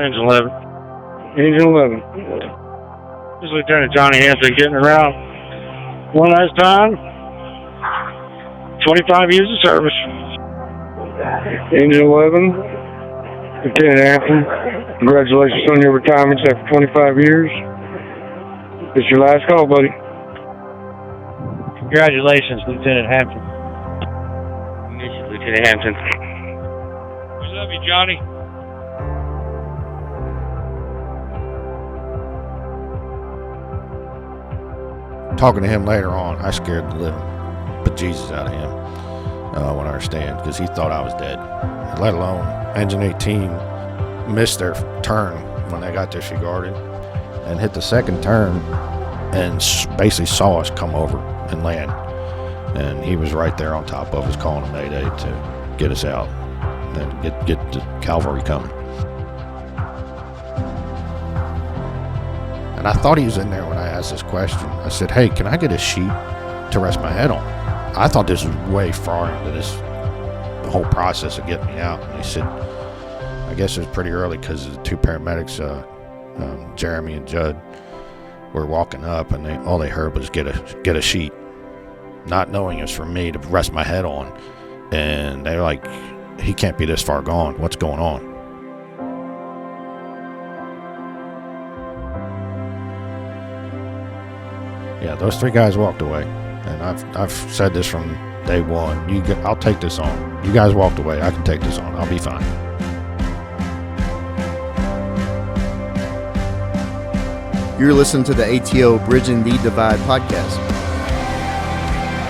Engine 11. Engine 11. This is Lieutenant Johnny Hampton getting around one last time. 25 years of service. Engine 11. Lieutenant Hampton, congratulations on your retirement after 25 years. It's your last call, buddy. Congratulations, Lieutenant Hampton. Miss you, Lieutenant Hampton. We love you, Johnny. Talking to him later on, I scared the living bejesus out of him when I understand, because he thought I was dead. Let alone Engine 18 missed their turn when they got disregarded and hit the second turn and basically saw us come over and land. And he was right there on top of us calling a mayday to get us out and get the cavalry coming. And I thought he was in there when I asked this question. I said, hey, can I get a sheet to rest my head on? I thought this was way far into the whole process of getting me out. And he said, I guess it was pretty early because the two paramedics, Jeremy and Judd, were walking up, and all they heard was get a sheet, not knowing it was for me to rest my head on. And they're like, he can't be this far gone. What's going on? Yeah, those three guys walked away, and I've said this from day one. I'll take this on. You guys walked away. I can take this on. I'll be fine. You're listening to the ATO Bridging the Divide podcast,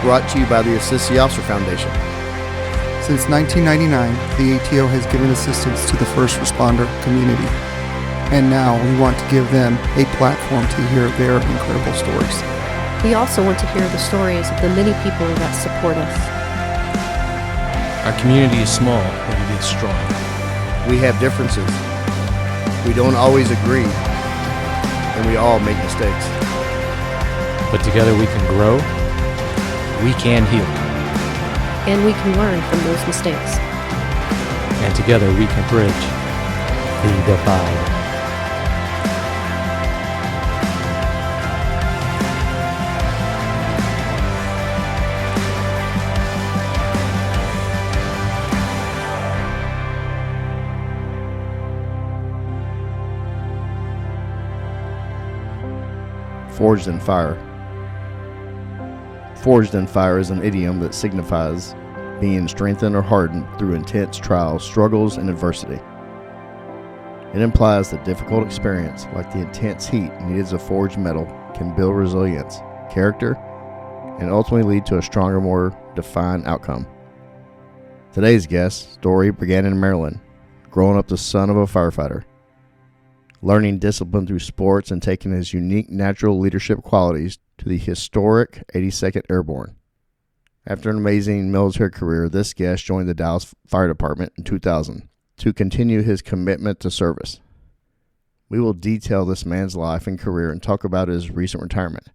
brought to you by the Assist the Officer Foundation. Since 1999, the ATO has given assistance to the first responder community, and now we want to give them a platform to hear their incredible stories. We also want to hear the stories of the many people that support us. Our community is small, but it is strong. We have differences. We don't always agree, and we all make mistakes. But together we can grow, we can heal, And we can learn from those mistakes. and together we can bridge the divide. Forged in fire. Forged in fire is an idiom that signifies being strengthened or hardened through intense trials, struggles, and adversity. It implies that difficult experience, like the intense heat needed as a forged metal, can build resilience, character, and ultimately lead to a stronger, more defined outcome. Today's guest story began in Maryland, growing up the son of a firefighter, learning discipline through sports and taking his unique natural leadership qualities to the historic 82nd Airborne. After an amazing military career, this guest joined the Dallas Fire Department in 2000 to continue his commitment to service. We will detail this man's life and career and talk about his recent retirement.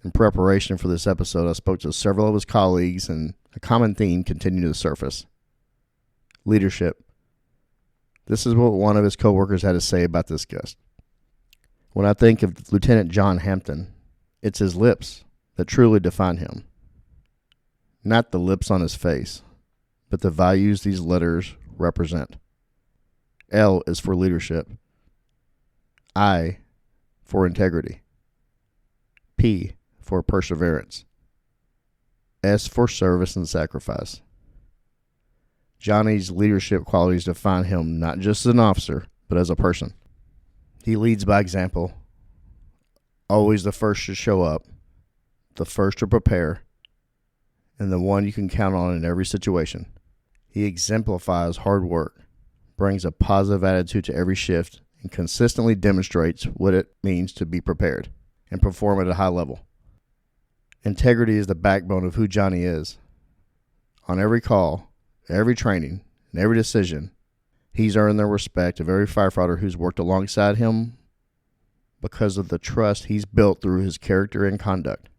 In preparation for this episode, I spoke to several of his colleagues, and a common theme continued to surface: leadership. This is what one of his coworkers had to say about this guest. When I think of Lieutenant John Hampton, it's his lips that truly define him. Not the lips on his face, but the values these letters represent. L is for leadership. I for integrity. P for perseverance. S for service and sacrifice. Johnny's leadership qualities define him not just as an officer, but as a person. He leads by example, always the first to show up, the first to prepare, and the one you can count on in every situation. He exemplifies hard work, brings a positive attitude to every shift, and consistently demonstrates what it means to be prepared and perform at a high level. Integrity is the backbone of who Johnny is. On every call, every training, and every decision, he's earned the respect of every firefighter who's worked alongside him because of the trust he's built through his character and conduct.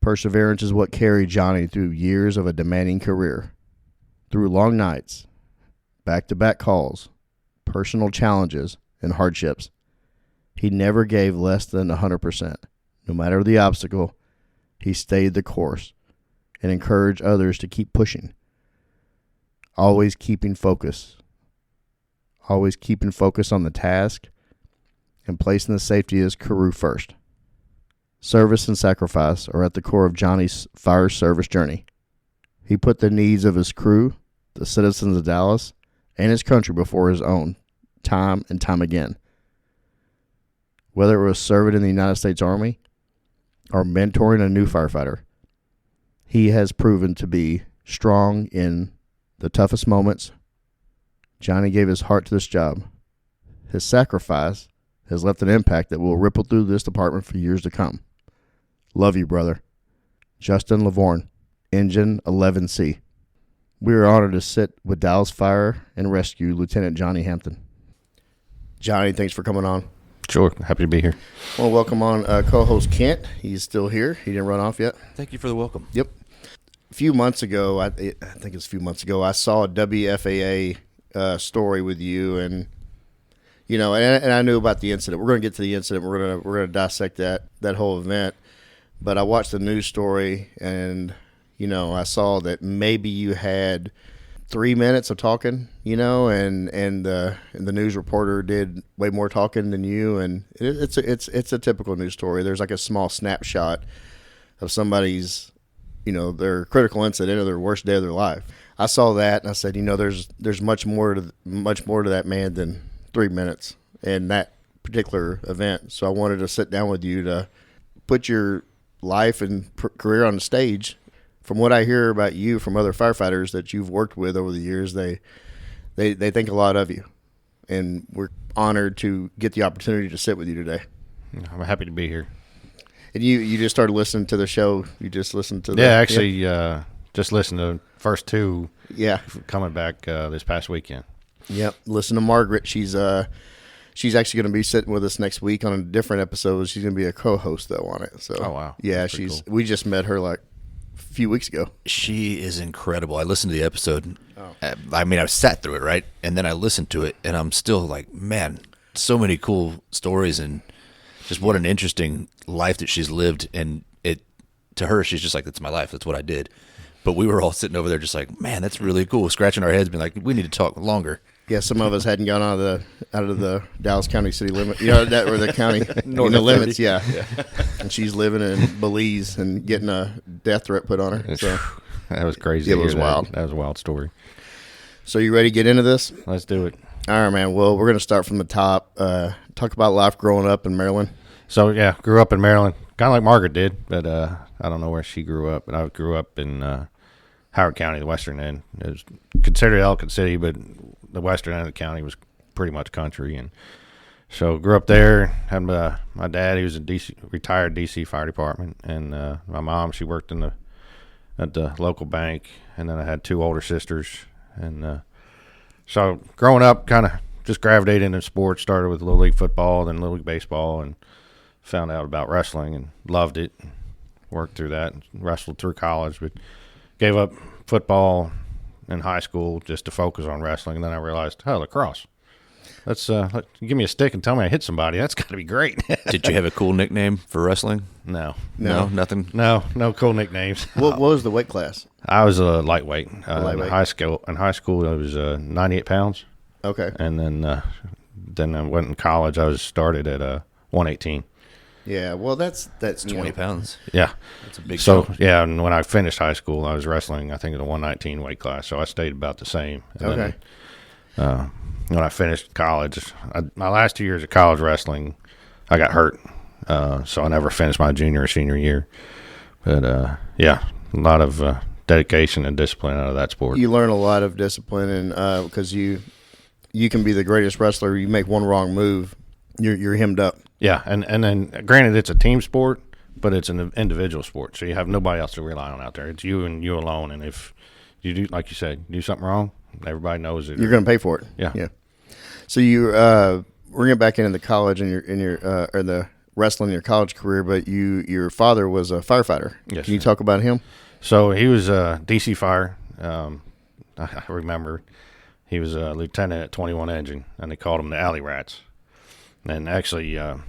Perseverance is what carried Johnny through years of a demanding career, through long nights, back-to-back calls, personal challenges, and hardships. He never gave less than 100%. No matter the obstacle, he stayed the course and encouraged others to keep pushing. Always keeping focus. Always keeping focus on the task and placing the safety of his crew first. Service and sacrifice are at the core of Johnny's fire service journey. He put the needs of his crew, the citizens of Dallas, and his country before his own, time and time again. Whether it was serving in the United States Army or mentoring a new firefighter, he has proven to be strong in the toughest moments. Johnny gave his heart to this job. His sacrifice has left an impact that will ripple through this department for years to come. Love you, brother. Justin Lavorne, Engine 11C. We are honored to sit with Dallas Fire and Rescue Lieutenant Johnny Hampton. Johnny, thanks for coming on. Sure. Happy to be here. I want to welcome on co-host Kent. He's still here. He didn't run off yet. Thank you for the welcome. Yep. A few months ago, I think it's a few months ago, I saw a WFAA story with you, and you know, and I knew about the incident. We're going to get to the incident. We're going to dissect that whole event. But I watched the news story, and you know, I saw that maybe you had 3 minutes of talking, you know, and the news reporter did way more talking than you, and it's a typical news story. There's like a small snapshot of somebody's, you know, their critical incident or their worst day of their life. I saw that and I said, you know, there's much more to that man than 3 minutes in that particular event. So I wanted to sit down with you to put your life and career on the stage. From what I hear about you from other firefighters that you've worked with over the years, they think a lot of you, and we're honored to get the opportunity to sit with you today. I'm happy to be here. And you just started listening to the show. You just listened to just listened to the first two. Yeah, coming back this past weekend. Yep. Listen to Margaret. She's actually going to be sitting with us next week on a different episode. She's going to be a co-host though on it. So oh wow, yeah, cool. We just met her like a few weeks ago. She is incredible. I listened to the episode. I mean, I sat through it, right? And then I listened to it, and I'm still like, man, so many cool stories, and just what an interesting life that she's lived. And it, to her, she's just like, that's my life. That's what I did. But we were all sitting over there just like, man, that's really cool. Scratching our heads, being like, we need to talk longer. Yeah, some of us hadn't gone out of the Dallas County city limit, you know, that or the county in the limits. Yeah. And she's living in Belize and getting a death threat put on her. So that was crazy. It was wild. That was a wild story. So you ready to get into this? Let's do it. All right, man. Well, we're going to start from the top. Talk about life growing up in Maryland. So yeah, grew up in Maryland, kind of like Margaret did, but I don't know where she grew up. But I grew up in Howard County, the western end. It was considered Ellicott City, but the western end of the county was pretty much country. And so grew up there. Had my dad, he was a retired DC fire department, and my mom, she worked at the local bank. And then I had two older sisters. And so growing up, kind of just gravitated into sports. Started with Little League football, then Little League baseball, and found out about wrestling and loved it. Worked through that and wrestled through college, but gave up football in high school just to focus on wrestling. And then I realized, oh, lacrosse. Give me a stick and tell me I hit somebody. That's got to be great. Did you have a cool nickname for wrestling? No, nothing. No cool nicknames. What was the weight class? I was a lightweight. Lightweight. In high school, I was 98 pounds. Okay. And then I went in college. I was started at 118. Yeah, well, that's 20 pounds. Yeah, that's a big. So jump. yeah, and when I finished high school, I was wrestling. I think in the 119 weight class. So I stayed about the same. And okay. Then, when I finished college, my last 2 years of college wrestling, I got hurt. So I never finished my junior or senior year. But yeah, a lot of dedication and discipline out of that sport. You learn a lot of discipline, and because you can be the greatest wrestler. You make one wrong move, you're hemmed up. Yeah, and then granted, it's a team sport, but it's an individual sport, so you have nobody else to rely on out there. It's you and you alone, and if you do, like you said, do something wrong, everybody knows it. You're going to pay for it. Yeah. So we're going back into the college and or the wrestling in your college career, but your father was a firefighter. Yes. Can you talk about him? So he was a DC fire. I remember He was a lieutenant at 21 Engine, and they called him the Alley Rats. And actually, I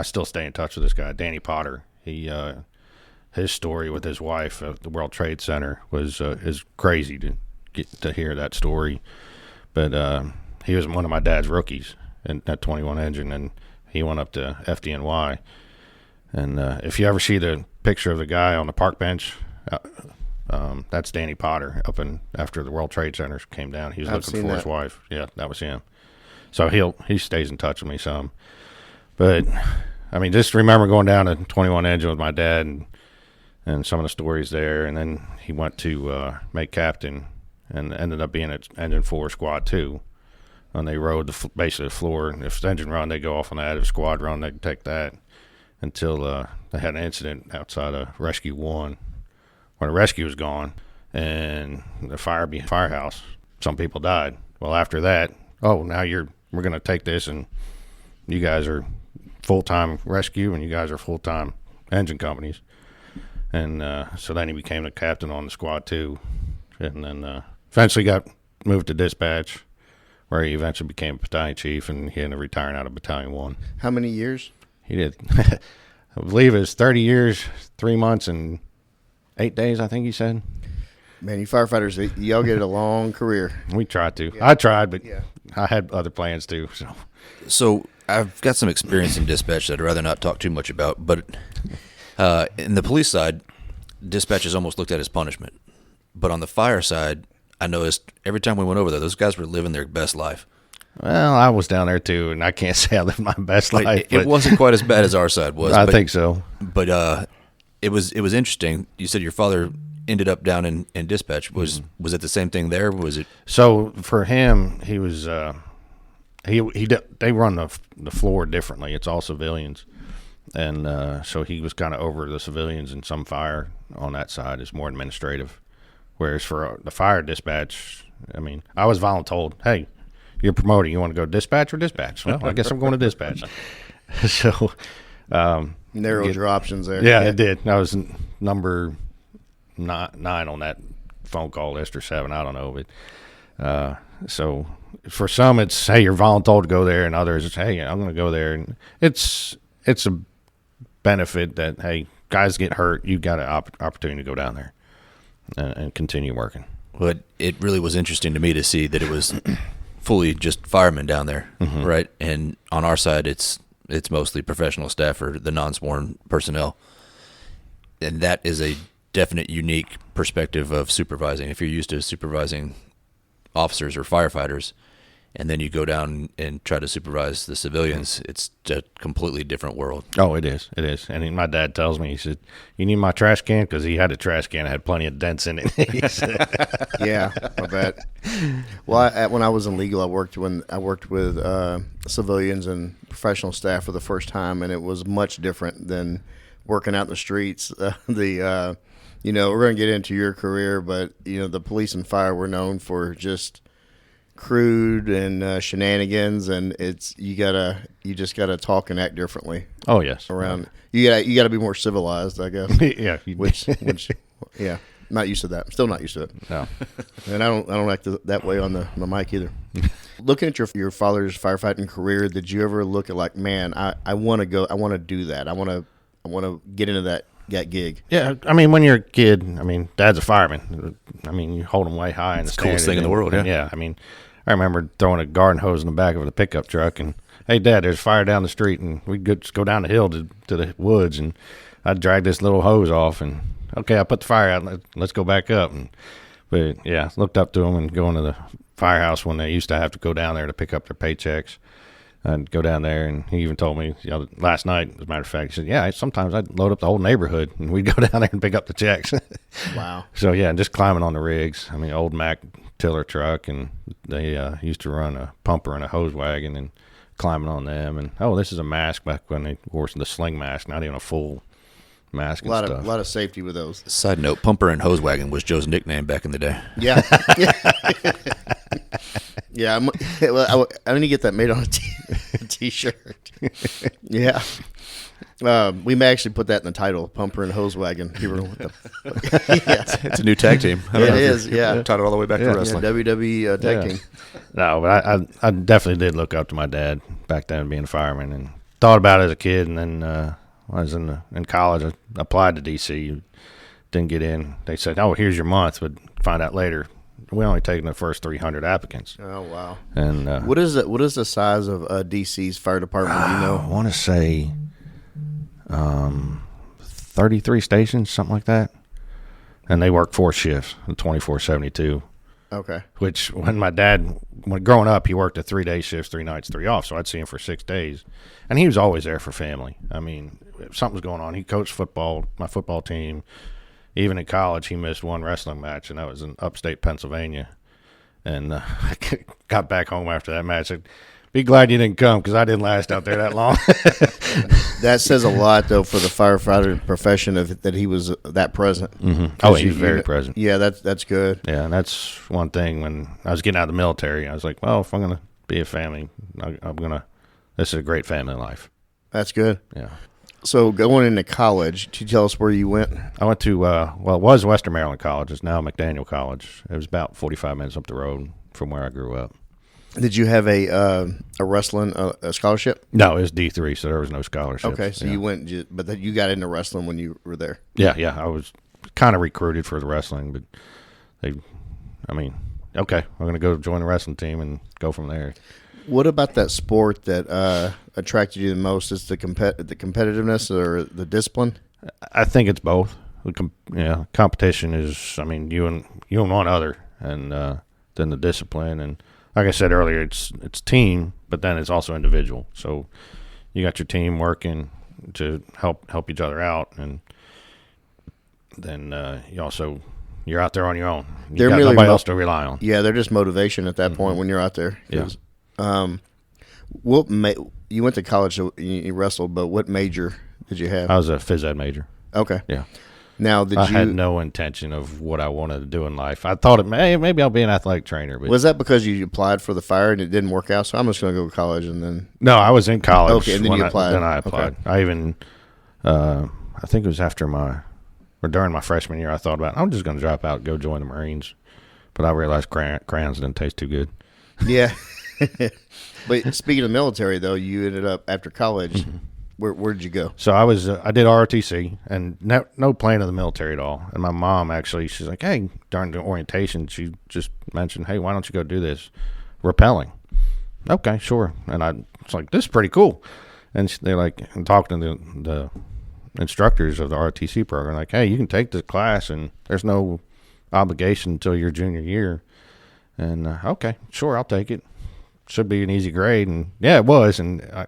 still stay in touch with this guy, Danny Potter. His story with his wife at the World Trade Center was is crazy to get to hear that story. But he was one of my dad's rookies at 21 Engine, and he went up to FDNY. And if you ever see the picture of the guy on the park bench, that's Danny Potter up in after the World Trade Center came down. He was looking for his wife. Yeah, that was him. So he stays in touch with me some. But I mean, just remember going down to 21 Engine with my dad and some of the stories there. And then he went to make captain and ended up being at Engine 4 Squad 2. And they rode basically the floor. And if it's engine run, they go off on that. If squad run, they'd take that until they had an incident outside of Rescue 1 when the rescue was gone and the firehouse. Some people died. Well, after that, now we're going to take this and you guys are full-time rescue and you guys are full-time engine companies. And so then he became the captain on the Squad 2 and then eventually got moved to dispatch where he eventually became battalion chief and he ended up retiring out of Battalion 1. How many years? He did. I believe it was 30 years, 3 months, and 8 days, I think he said. Man, you firefighters, y'all get a long career. We tried to. Yeah. I tried, but I had other plans too. So I've got some experience in dispatch that I'd rather not talk too much about, but in the police side, dispatch is almost looked at as punishment. But on the fire side, I noticed every time we went over there, those guys were living their best life. Well, I was down there too, and I can't say I lived my best life. It wasn't quite as bad as our side was. I think so. But it was interesting. You said your father ended up down in dispatch. Was it the same thing there? Was it? So for him, he was they run the floor differently. It's all civilians, and so he was kind of over the civilians and some fire on that side. It's more administrative. Whereas for the fire dispatch, I mean, I was voluntold, hey, you're promoting. You want to go dispatch or dispatch? Well, I guess I'm going to dispatch. So narrowed your options there. Yeah, it did. I was number 9 on that phone call list or 7. I don't know, but so for some, it's hey, you're voluntold to go there, and others, it's hey, I'm going to go there, and it's a benefit that hey, guys get hurt, you got an opportunity to go down there and continue working. But it really was interesting to me to see that it was fully just firemen down there, right? And on our side, it's mostly professional staff or the non-sworn personnel, and that is a definite unique perspective of supervising. If you're used to supervising officers or firefighters, and then you go down and try to supervise the civilians, it's a completely different world. Oh, it is. It is. And my dad tells me, he said, you need my trash can? Because he had a trash can that had plenty of dents in it. Yeah, I bet. Well, when I was in legal, I worked with civilians and professional staff for the first time, and it was much different than working out in the streets. We're going to get into your career, but, the police and fire were known for just crude and shenanigans, and you just gotta talk and act differently. Oh yes, around you gotta be more civilized, I guess. Yeah, which yeah, not used to that. Still not used to it. No, and I don't act that way on the mic either. Looking at your father's firefighting career, did you ever look at like, man, I want to do that. I want to get into that gig. Yeah, I mean, when you're a kid, I mean, Dad's a fireman. I mean, you hold him way high in the standard. Coolest thing in the world. Yeah, I mean, I remember throwing a garden hose in the back of the pickup truck and, hey, Dad, there's fire down the street, and we'd just go down the hill to the woods, and I'd drag this little hose off, and, okay, I put the fire out, let's go back up. But, yeah, looked up to them and going to the firehouse when they used to have to go down there to pick up their paychecks. I'd go down there, and he even told me last night, as a matter of fact, he said, yeah, sometimes I'd load up the whole neighborhood, and we'd go down there and pick up the checks. Wow. So, yeah, just climbing on the rigs. I mean, old Mack tiller truck, and they used to run a pumper and a hose wagon and climbing on them. And, this is a mask back when they wore the sling mask, not even a full mask and stuff. A lot of safety with those. Side note, pumper and hose wagon was Joe's nickname back in the day. Yeah. Yeah, I need to get that made on a T-shirt. Yeah. We may actually put that in the title, Pumper and Hose Wagon. Hero with the, yeah. It's a new tag team. It is, yeah. Tied it all the way back to wrestling. Yeah, WWE tag team. No, but I definitely did look up to my dad back then, being a fireman, and thought about it as a kid. And then when I was in college, I applied to DC. Didn't get in. They said, "Oh, here's your month," but find out later we only taken the first 300 applicants. Oh wow! And what is the size of DC's fire department? Do you know? I want to say 33 stations, something like that. And they work 4 shifts, 24/72. Okay. Which when growing up, he worked a 3-day shift, 3 nights, 3 off. So I'd see him for 6 days, and he was always there for family. I mean, if something's going on, he coached my football team. Even in college, he missed one wrestling match, and that was in upstate Pennsylvania. And I got back home after that match. I'd be glad you didn't come, because I didn't last out there that long. That says a lot, though, for the firefighter profession that he was that present. Mm-hmm. Oh, he was very present. Yeah, that's good. Yeah, and that's one thing. When I was getting out of the military, I was like, well, if I'm going to be a family, this is a great family life. That's good. Yeah. So going into college, can you tell us where you went? I went to, it was Western Maryland College. It's now McDaniel College. It was about 45 minutes up the road from where I grew up. Did you have a wrestling a scholarship? No, it was D3, so there was no scholarship. Okay, so you went, but you got into wrestling when you were there. Yeah, I was kind of recruited for the wrestling, but okay, I'm going to go join the wrestling team and go from there. What about that sport that attracted you the most? Is the competitiveness or the discipline? I think it's both. Competition is, you and one other, and then the discipline. And like I said earlier, it's team, but then it's also individual. So you got your team working to help each other out, and then you're out there on your own. You got nobody else to rely on. Yeah, they're just motivation at that point when you're out there. Yeah. You went to college, so you wrestled, but what major did you have? I was a phys ed major. Okay. Yeah. Now, I had no intention of what I wanted to do in life. I thought maybe I'll be an athletic trainer. But was that because you applied for the fire and it didn't work out? So I'm just going to go to college and then. No, I was in college. Okay, and then you applied. Then I applied. Okay. I even, I think it was during my freshman year, I thought about I'm just going to drop out and go join the Marines, but I realized crayons didn't taste too good. Yeah. But speaking of military, though, you ended up after college. Mm-hmm. Where did you go? So I did ROTC, and no plan of the military at all. And my mom actually, she's like, hey, during the orientation, she just mentioned, hey, why don't you go do this rappelling? Okay, sure. And I was like, this is pretty cool. And they're like, and talking to the instructors of the ROTC program, like, hey, you can take this class, and there's no obligation until your junior year. And okay, sure, I'll take it. Should be an easy grade. And yeah, it was. And I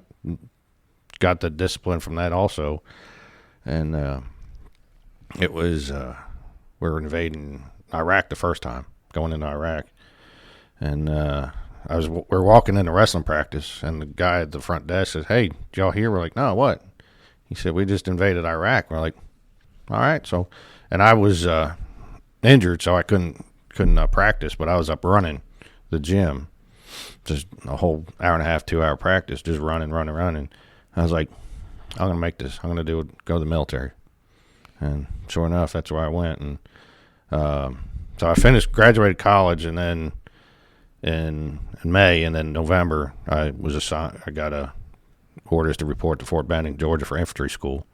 got the discipline from that also. And it was, we were invading Iraq the first time, going into Iraq. And we're walking into wrestling practice, and the guy at the front desk says, hey, did y'all hear? We're like, no, what? He said, we just invaded Iraq. We're like, all right. So, and I was injured, so I couldn't practice, but I was up running the gym, just a whole hour and a half, 2 hour practice, just running. I was like, I'm gonna make this. I'm gonna go to the military, and sure enough, that's where I went. And so I graduated college, and then in May, and then November, I was assigned. I got orders to report to Fort Benning, Georgia, for infantry school.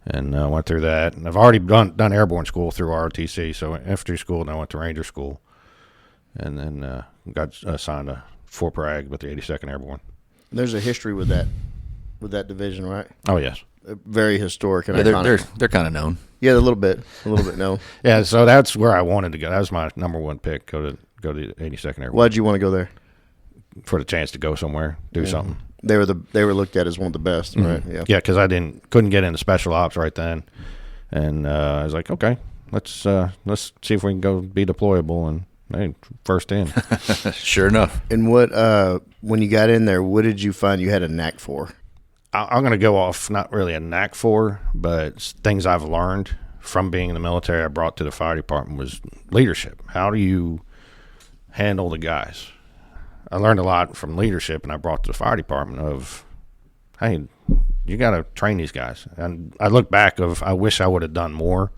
And I went through that. And I've already done airborne school through ROTC, so infantry school, and I went to Ranger school. And then got assigned to Fort Bragg with the 82nd Airborne. There's a history with that division, right? Oh, yes. Very historic and iconic. They're kind of known. Yeah, a little bit known. Yeah, so that's where I wanted to go. That was my number one pick, go to the 82nd Airborne. Why'd you want to go there? For the chance to go somewhere, do something. They were looked at as one of the best, right? Yeah, because I couldn't get into special ops right then, and I was like, okay, let's see if we can go be deployable, and hey, first in. Sure enough. And what when you got in there, what did you find you had a knack for? I'm going to go off not really a knack for, but things I've learned from being in the military I brought to the fire department was leadership. How do you handle the guys? I learned a lot from leadership, and I brought to the fire department of, hey, you got to train these guys. And I look back I wish I would have done more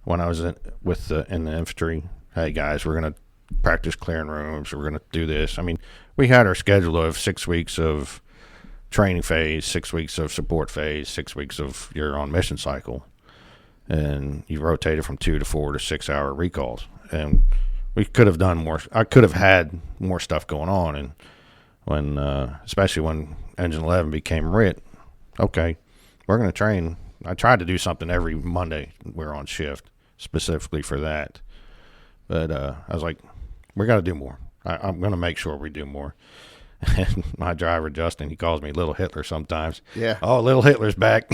when I was in the infantry. Hey guys, we're going to practice clearing rooms. We're going to do this. I mean, we had our schedule of 6 weeks of training phase, 6 weeks of support phase, 6 weeks of you're on mission cycle, and you rotated from 2 to 4 to 6 hour recalls. And we could have done more. I could have had more stuff going on, and when especially when Engine 11 became RIT, okay, we're going to train. I tried to do something every Monday. We're on shift specifically for that, but I was like, we got to do more. I'm going to make sure we do more. And my driver, Justin, he calls me Little Hitler sometimes. Yeah. Oh, Little Hitler's back.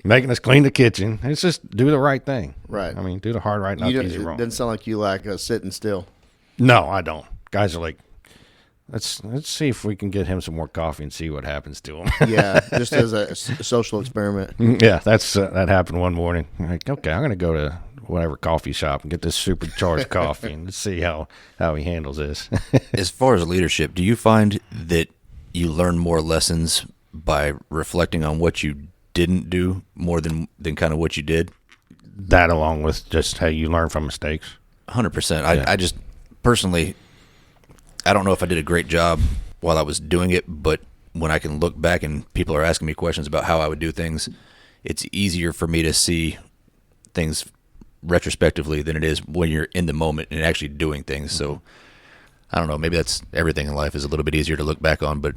Making us clean the kitchen. It's just do the right thing. Right. I mean, do the hard right, not the easy It wrong. doesn't sound like you like sitting still. No, I don't. Guys are like, let's see if we can get him some more coffee and see what happens to him. Yeah, just as a social experiment. Yeah, that happened one morning. I'm like, okay, I'm going to go to whatever coffee shop and get this supercharged coffee and see how he handles this. As far as leadership, do you find that you learn more lessons by reflecting on what you didn't do more than kind of what you did? That along with just how you learn from mistakes. 100%. Yeah. I just personally, I don't know if I did a great job while I was doing it, but when I can look back and people are asking me questions about how I would do things, it's easier for me to see things retrospectively than it is when you're in the moment and actually doing things. So I don't know, maybe that's everything in life is a little bit easier to look back on, but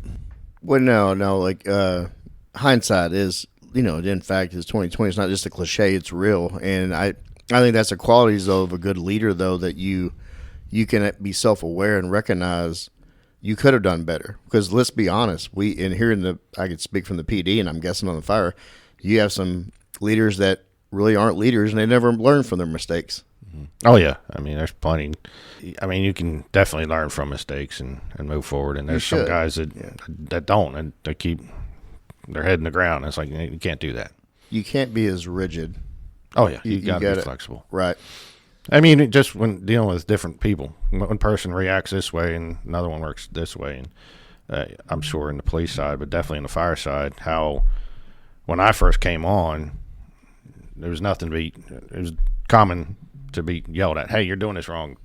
Well, no, like hindsight is, in fact, is 2020. It's not just a cliche; it's real. And I think that's the qualities though of a good leader, though, that you can be self-aware and recognize you could have done better. Because let's be honest, I could speak from the PD, and I'm guessing on the fire, you have some leaders that really aren't leaders, and they never learn from their mistakes. Oh yeah, I mean, there's plenty. I mean, you can definitely learn from mistakes and move forward. And there's some guys that don't, and they keep their head in the ground. It's like you can't do that. You can't be as rigid. Oh yeah, you got to be flexible. Right. I mean, just when dealing with different people, one person reacts this way and another one works this way. And I'm sure in the police side, but definitely in the fire side, how when I first came on, there was nothing to be. It was common to be yelled at. Hey, you're doing this wrong,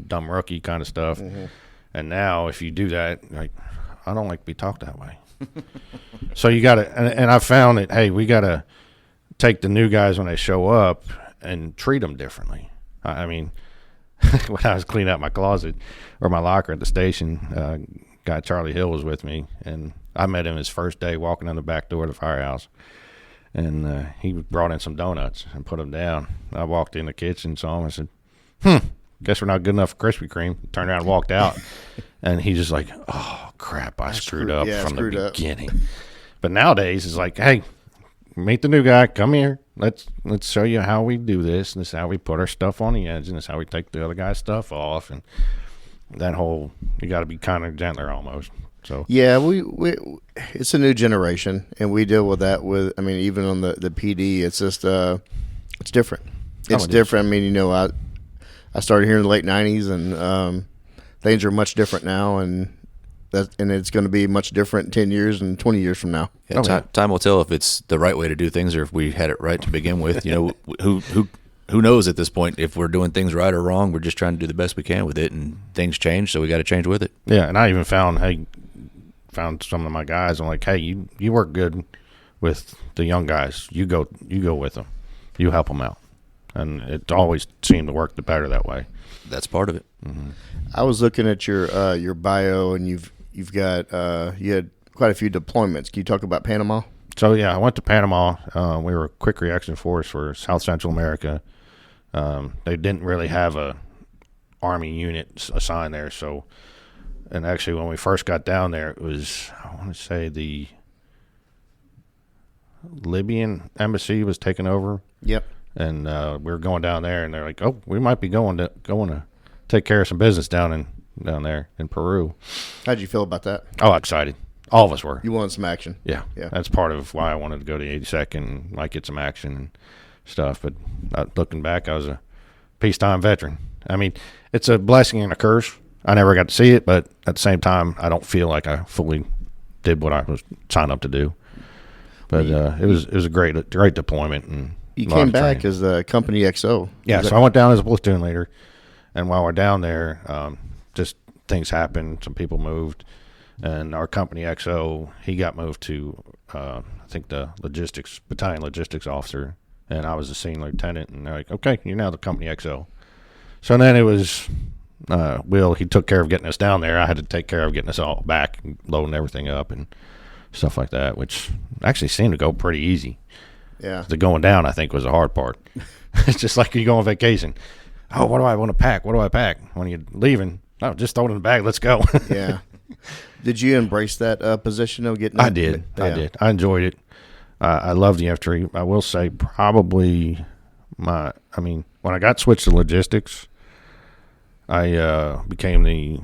dumb rookie kind of stuff. Mm-hmm. And now, if you do that, like, I don't like to be talked that way. So you got to, and I found that, hey, we got to take the new guys when they show up and treat them differently. I mean, when I was cleaning out my closet or my locker at the station, guy Charlie Hill was with me, and I met him his first day walking in the back door of the firehouse. And he brought in some donuts and put them down. I walked in the kitchen, saw him, and said, guess we're not good enough for Krispy Kreme. Turned around and walked out. And he's just like, oh, crap, I screwed up from the beginning. But nowadays, it's like, hey, meet the new guy. Come here. Let's show you how we do this. And this is how we put our stuff on the edge. And this is how we take the other guy's stuff off. And that whole, you got to be kind of gentler almost. So yeah, we it's a new generation, and we deal with that even on the PD, it's just it's different. It's different. I mean, I started here in the late 90s, and things are much different now, and it's going to be much different in 10 years and 20 years from now. Yeah, time will tell if it's the right way to do things or if we had it right to begin with. Who knows at this point if we're doing things right or wrong? We're just trying to do the best we can with it, and things change, so we got to change with it. Yeah, and I even found some of my guys. I'm like, hey, you work good with the young guys. You go with them. You help them out, and it always seemed to work better that way. That's part of it. Mm-hmm. I was looking at your bio, and you've got you had quite a few deployments. Can you talk about Panama? So yeah, I went to Panama. We were a quick reaction force for South Central America. They didn't really have a Army unit assigned there, so. And actually, when we first got down there, it was, I want to say, the Libyan embassy was taken over. Yep. And we were going down there, and they're like, "Oh, we might be going to take care of some business down there in Peru." How'd you feel about that? Oh, excited! All of us were. You wanted some action. Yeah. That's part of why I wanted to go to the 82nd and might get some action and stuff. But looking back, I was a peacetime veteran. I mean, it's a blessing and a curse. I never got to see it, but at the same time, I don't feel like I fully did what I was signed up to do. But it was a great deployment. And you came back as the company XO. Yeah, so I went down as a platoon leader, and while we're down there, just things happened. Some people moved, and our company XO, he got moved to I think the battalion logistics officer, and I was the senior lieutenant. And they're like, okay, you're now the company XO. So then it was Will. He took care of getting us down there. I had to take care of getting us all back, and loading everything up, and stuff like that, which actually seemed to go pretty easy. Yeah. The going down, I think, was the hard part. It's just like you go on vacation. Oh, what do I want to pack? What do I pack? When you're leaving, oh, just throw it in the bag. Let's go. Yeah. Did you embrace that position of getting? I did. I enjoyed it. I love the infantry. I will say probably when I got switched to logistics, I became the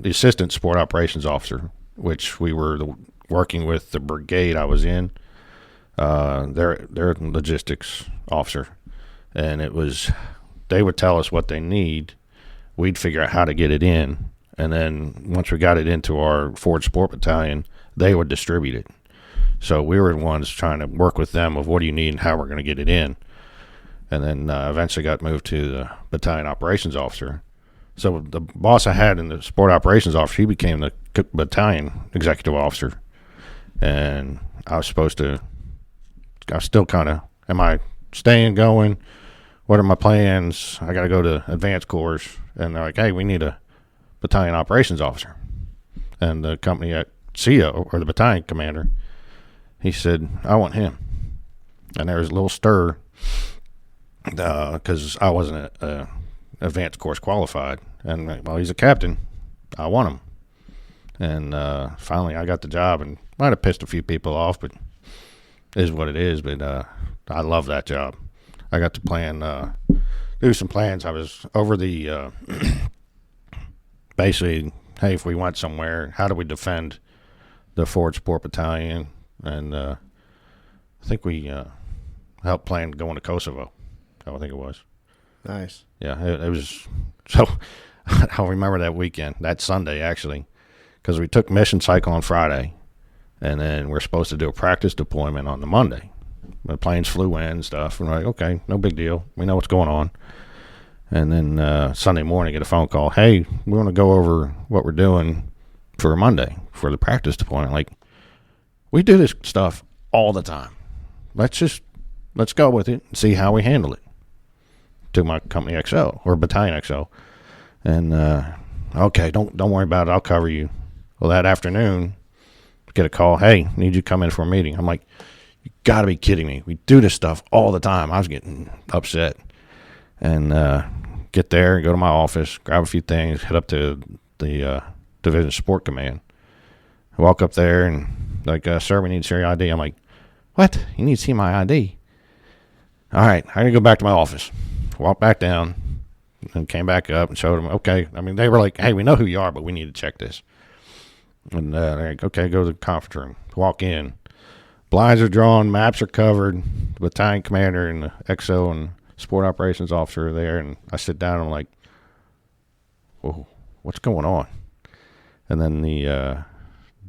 assistant support operations officer, which we were working with the brigade I was in. Their logistics officer, and they would tell us what they need. We'd figure out how to get it in, and then once we got it into our forward support battalion, they would distribute it. So we were the ones trying to work with them of what do you need and how we're going to get it in. And then eventually got moved to the battalion operations officer. So the boss I had in the support operations officer, he became the battalion executive officer. And I was still kind of, am I staying, going? What are my plans? I got to go to advanced course. And they're like, hey, we need a battalion operations officer. And the company at CO, or the battalion commander, he said, I want him. And there was a little stir because I wasn't advanced course qualified. And like, well, he's a captain. I want him. And finally I got the job, and might have pissed a few people off, but it is what it is. But I love that job. I got to do some plans. I was over the basically, hey, if we went somewhere, how do we defend the forward support battalion? And I think we helped plan going to Kosovo. I think it was. Nice. Yeah, it was. So I'll remember that weekend, that Sunday actually, because we took mission cycle on Friday, and then we're supposed to do a practice deployment on the Monday. The planes flew in and stuff, and we're like, okay, no big deal. We know what's going on. And then Sunday morning, get a phone call. Hey, we want to go over what we're doing for Monday for the practice deployment. Like, we do this stuff all the time. Let's go with it and see how we handle it. To my company XO or battalion XO, and okay, don't worry about it. I'll cover you. Well, that afternoon, get a call. Hey, need you to come in for a meeting. I'm like, you got to be kidding me. We do this stuff all the time. I was getting upset, and get there and go to my office, grab a few things, head up to the division support command. I walk up there and like, sir, we need to see your ID. I'm like, what? You need to see my ID? All right, I gotta go back to my office. Walked back down and came back up and showed them, okay. I mean, they were like, hey, we know who you are, but we need to check this. And they're like, okay, go to the conference room. Walk in. Blinds are drawn, maps are covered. The battalion commander and the XO and support operations officer are there. And I sit down and I'm like, whoa, what's going on? And then the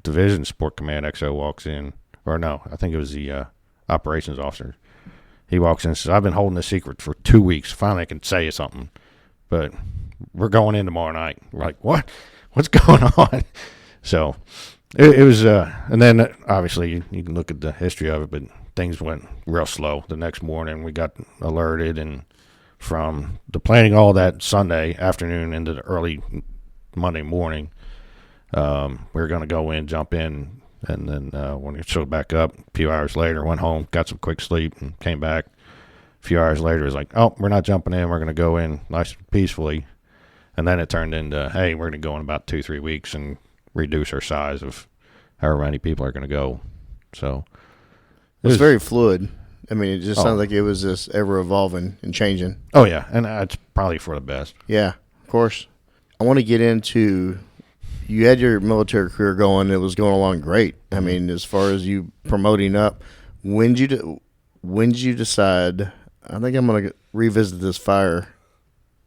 division support command XO walks in. Or no, I think it was the operations officer. He walks in and says, I've been holding this secret for 2 weeks. Finally, I can say you something. But we're going in tomorrow night. We're like, what? What's going on? So it was, and then obviously you can look at the history of it, but things went real slow. The next morning we got alerted, and from the planning all that Sunday afternoon into the early Monday morning, we were going to go in, jump in. And then when we showed back up a few hours later, went home, got some quick sleep, and came back. A few hours later, it was like, oh, we're not jumping in. We're going to go in nice and peacefully. And then it turned into, hey, we're going to go in about 2-3 weeks and reduce our size of however many people are going to go. So it's very fluid. I mean, it just sounds like it was just ever evolving and changing. Oh, yeah. And it's probably for the best. Yeah, of course. I want to get into... You had your military career going. It was going along great. I mean, as far as you promoting up, when did you decide, I think I'm going to revisit this fire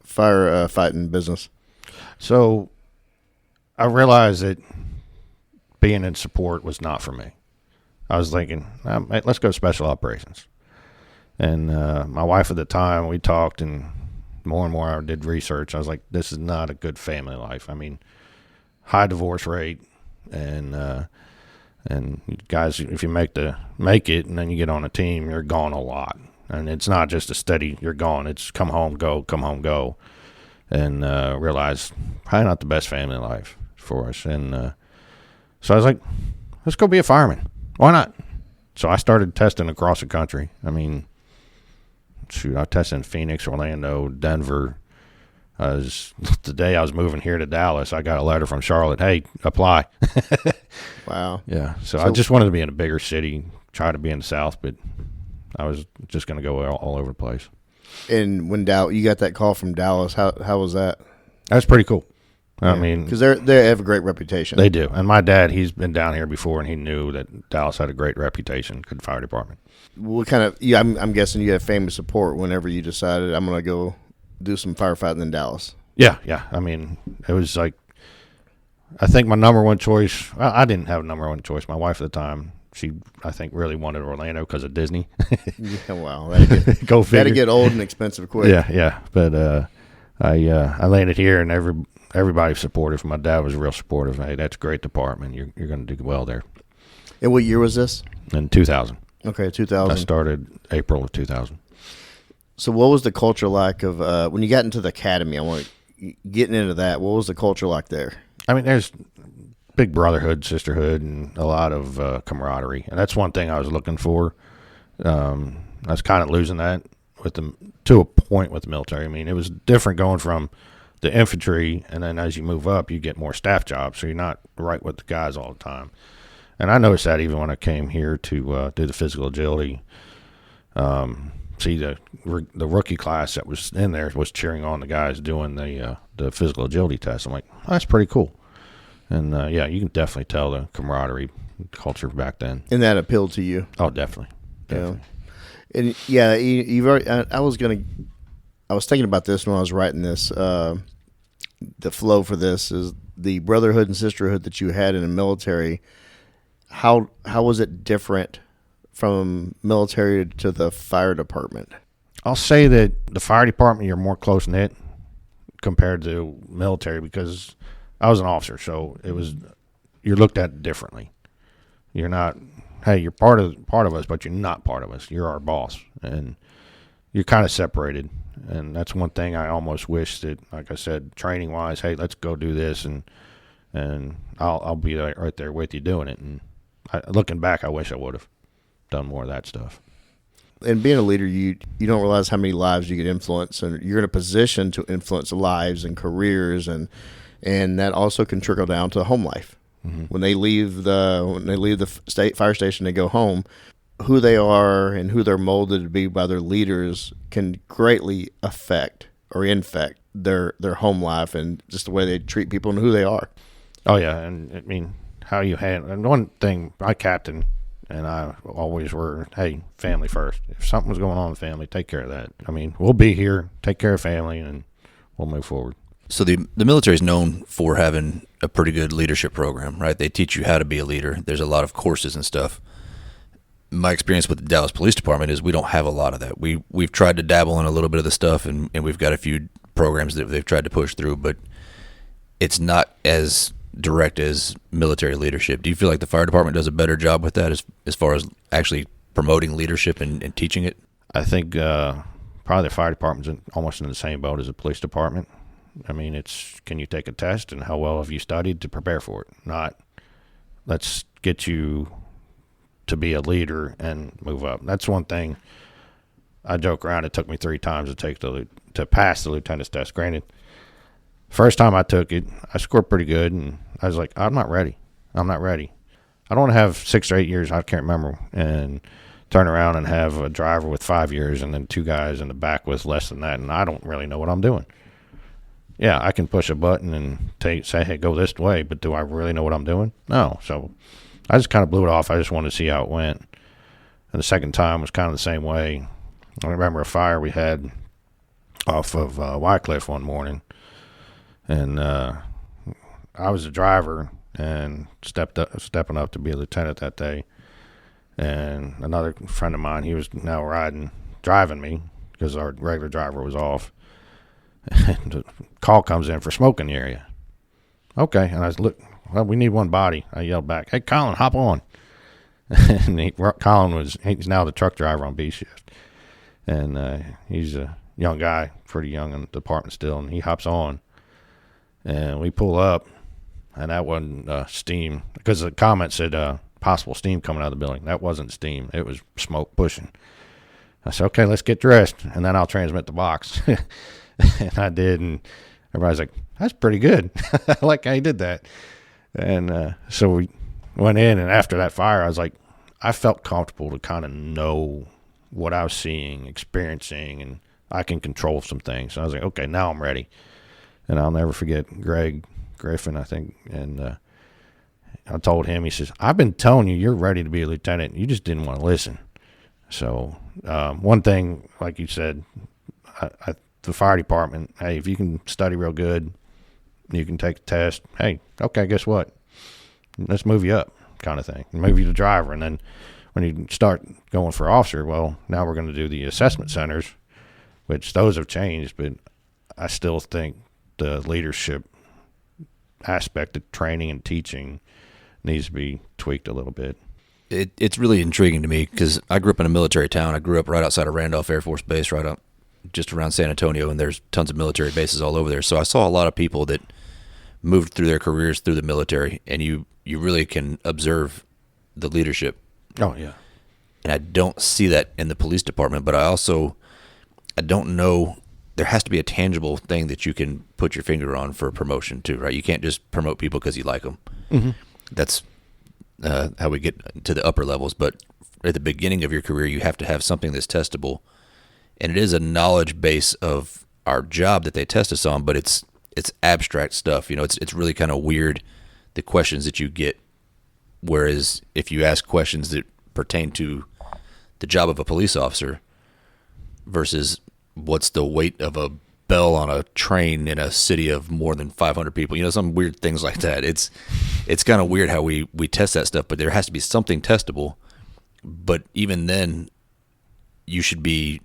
fighting business? So I realized that being in support was not for me. I was thinking, hey, let's go to special operations. And my wife at the time, we talked, and more I did research. I was like, this is not a good family life. I mean, high divorce rate, and guys, if you make it and then you get on a team, you're gone a lot. And it's not just a steady, you're gone. It's come home, go. And realize probably not the best family life for us. And so I was like, let's go be a fireman. Why not? So I started testing across the country. I mean, shoot, I tested in Phoenix, Orlando, Denver. The day I was moving here to Dallas, I got a letter from Charlotte, hey, apply. Wow. Yeah, so I just wanted to be in a bigger city, try to be in the South, but I was just going to go all over the place. And when you got that call from Dallas, how was that? That's pretty cool. Yeah. I mean, because they have a great reputation. They do. And my dad, he's been down here before, and he knew that Dallas had a great reputation, good fire department. What kind of? Yeah, I'm guessing you had family support whenever you decided I'm going to go do some firefighting in Dallas. Yeah. I mean, it was like, I think my number one choice. Well, I didn't have a number one choice. My wife at the time, she, I think, really wanted Orlando because of Disney. Yeah, wow. Go figure. That'd get old and expensive quick. Yeah. But I landed here, and everybody's supportive. My dad was real supportive. Hey, that's a great department. You're going to do well there. And what year was this? In 2000. Okay, 2000. I started April of 2000. So what was the culture like of when you got into the academy? I want getting into that. What was the culture like there? I mean, there's big brotherhood, sisterhood, and a lot of camaraderie, and that's one thing I was looking for. I was kind of losing that to a point with the military. I mean, it was different going from the infantry, and then as you move up, you get more staff jobs, so you're not right with the guys all the time. And I noticed that even when I came here to do the physical agility. See, the rookie class that was in there was cheering on the guys doing the physical agility test. I'm like, oh, that's pretty cool. And yeah, you can definitely tell the camaraderie culture back then. And that appealed to you? Oh, definitely. Yeah. And yeah, you've already. I was thinking about this when I was writing this. The flow for this is the brotherhood and sisterhood that you had in the military. How was it different from military to the fire department? I'll say that the fire department, you're more close knit compared to military, because I was an officer, so you're looked at differently. You're not, hey, you're part of us, but you're not part of us. You're our boss, and you're kind of separated. And that's one thing I almost wish that, like I said, training wise, hey, let's go do this, and I'll be right there with you doing it. And looking back, I wish I would have done more of that stuff. And being a leader, you don't realize how many lives you can influence, and you're in a position to influence lives and careers, and that also can trickle down to home life. Mm-hmm. When they leave the state fire station, they go home. Who they are and who they're molded to be by their leaders can greatly affect or infect their home life and just the way they treat people and who they are. Oh yeah, and I mean how you handle. And one thing, my captain and I always were, hey, family first. If something was going on in the family, take care of that. I mean, we'll be here, take care of family, and we'll move forward. So the military is known for having a pretty good leadership program, right? They teach you how to be a leader. There's a lot of courses and stuff. My experience with the Dallas Police Department is we don't have a lot of that. We've tried to dabble in a little bit of the stuff, and we've got a few programs that they've tried to push through, but it's not as direct as military leadership. Do you feel like the fire department does a better job with that as far as actually promoting leadership and teaching it? I think probably the fire department's almost in the same boat as the police department. I mean, it's, can you take a test and how well have you studied to prepare for it? Not, let's get you to be a leader and move up. That's one thing I joke around. It took me 3 times to pass the lieutenant's test. Granted, first time I took it, I scored pretty good, and I was like, I'm not ready. I don't want to have 6 or 8 years, I can't remember, and turn around and have a driver with 5 years and then 2 guys in the back with less than that, and I don't really know what I'm doing. Yeah, I can push a button and say, hey, go this way, but do I really know what I'm doing? No. So I just kind of blew it off. I just wanted to see how it went. And the second time was kind of the same way. I remember a fire we had off of Wycliffe one morning, and I was the driver and stepping up to be a lieutenant that day. And another friend of mine, he was now driving me because our regular driver was off. And the call comes in for smoke in the area. Okay, and I was well, we need one body. I yelled back, "Hey, Colin, hop on!" And he's now the truck driver on busiest, and he's a young guy, pretty young in the department still, and he hops on, and we pull up, and that wasn't steam, because the comment said possible steam coming out of the building. That wasn't steam; it was smoke pushing. I said, "Okay, let's get dressed, and then I'll transmit the box." And I did, and everybody's like, "That's pretty good." I like how you did that. And so we went in, and after that fire, I felt comfortable to kind of know what I was seeing, experiencing, and I can control some things. So I was like, okay, now I'm ready. And I'll never forget Greg Griffin, I think, and I told him, he says, "I've been telling you you're ready to be a lieutenant. You just didn't want to listen." So one thing, like you said, the fire department, hey, if you can study real good, you can take the test. Hey, okay, guess what? Let's move you up, kind of thing. Move you to driver. And then when you start going for officer, well, now we're going to do the assessment centers, which those have changed, but I still think the leadership aspect of training and teaching needs to be tweaked a little bit. It's really intriguing to me because I grew up in a military town. I grew up right outside of Randolph Air Force Base, right up just around San Antonio, and there's tons of military bases all over there. So I saw a lot of people that moved through their careers through the military, and you really can observe the leadership. Oh, yeah. And I don't see that in the police department, but I don't know. There has to be a tangible thing that you can put your finger on for promotion too, right? You can't just promote people because you like them. Mm-hmm. That's how we get to the upper levels. But at the beginning of your career, you have to have something that's testable. And it is a knowledge base of our job that they test us on, but it's abstract stuff. You know, it's really kind of weird, the questions that you get. Whereas if you ask questions that pertain to the job of a police officer versus what's the weight of a bell on a train in a city of more than 500 people, you know, some weird things like that. It's kind of weird how we test that stuff, but there has to be something testable. But even then, you should be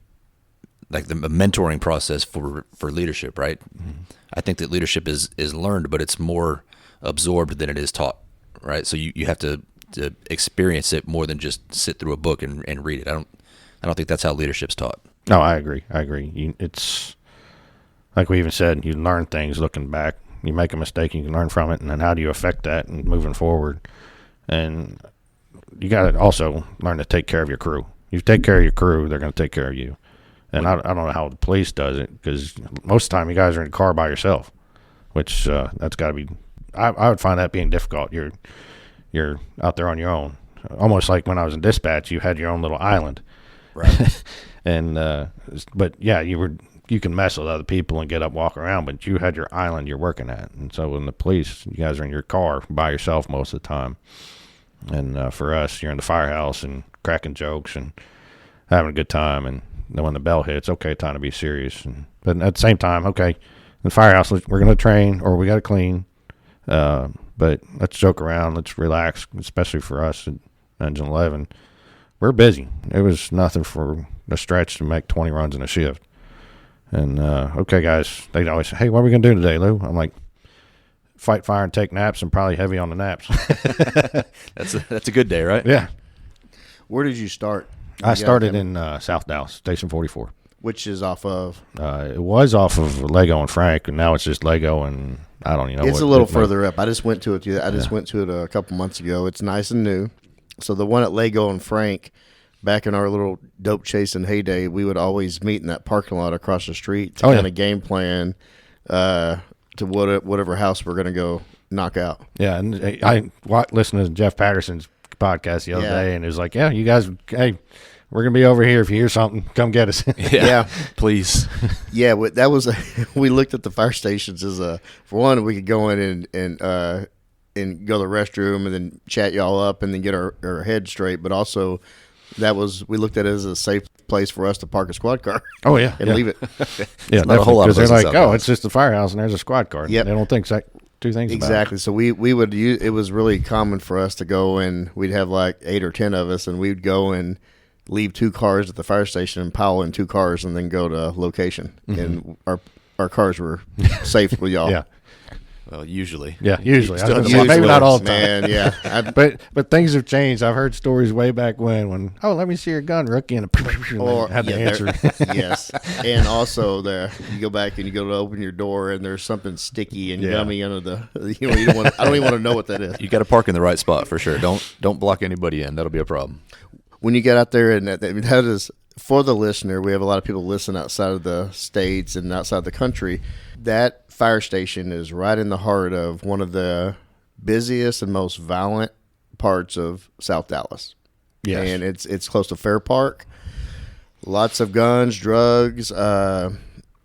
like the mentoring process for leadership, right? Mm-hmm. I think that leadership is learned, but it's more absorbed than it is taught, right? So you have to experience it more than just sit through a book and read it. I don't think that's how leadership's taught. No, I agree. It's like we even said, you learn things looking back. You make a mistake, you can learn from it, and then how do you affect that and moving forward? And you got to also learn to take care of your crew. You take care of your crew, they're going to take care of you. And I don't know how the police does it, because most of the time you guys are in the car by yourself, which that's got to be. I would find that being difficult. You're out there on your own, almost like when I was in dispatch. You had your own little island, right? And but yeah, you can mess with other people and get up, walk around, but you had your island you're working at. And so in the police, you guys are in your car by yourself most of the time. And for us, you're in the firehouse and cracking jokes and having a good time. And then when the bell hits, okay, time to be serious. But at the same time, okay, in the firehouse, we're going to train or we got to clean. But let's joke around, let's relax, especially for us at Engine 11. We're busy. It was nothing for a stretch to make 20 runs in a shift. And, okay, guys, they'd always say, "Hey, what are we going to do today, Lou?" I'm like, fight fire and take naps, and probably heavy on the naps. That's a good day, right? Yeah. Where did you start? I started in South Dallas, Station 44. Which is off of? It was off of Lagow and Frank, and now it's just Lagow and I don't even know. It's a little further up. I just went to it. Went to it a couple months ago. It's nice and new. So the one at Lagow and Frank, back in our little dope chasing heyday, we would always meet in that parking lot across the street to kind of game plan to whatever house we're going to go knock out. Yeah, and I listened to Jeff Patterson's podcast the other day, and it was like, yeah, you guys, hey, we're going to be over here. If you hear something, come get us. Yeah, please. Yeah, that was we looked at the fire stations as for one, we could go in and go to the restroom and then chat y'all up and then get our head straight. But also, we looked at it as a safe place for us to park a squad car. Oh yeah, and leave it. Yeah, not a whole lot because they're like, out there. it's just a firehouse and there's a squad car. Yep. They don't think two things. Exactly. So we would use, it was really common for us to go, and we'd have like 8 or 10 of us, and we'd go and leave 2 cars at the fire station and pile in 2 cars and then go to location. And our cars were safe with y'all. Yeah. Well, usually. Yeah, usually. Still Well, maybe not all the Man, time. yeah. But things have changed. I've heard stories way back when let me see your gun, rookie, and Or had the answer. Yes. And also you go back and you go to open your door and there's something sticky and gummy under the, you don't want, I don't even want to know what that is. You got to park in the right spot for sure. Don't block anybody in. That'll be a problem. When you get out there, and that is, for the listener, we have a lot of people listen outside of the states and outside the country. That fire station is right in the heart of one of the busiest and most violent parts of South Dallas. Yes. And it's close to Fair Park. Lots of guns, drugs, and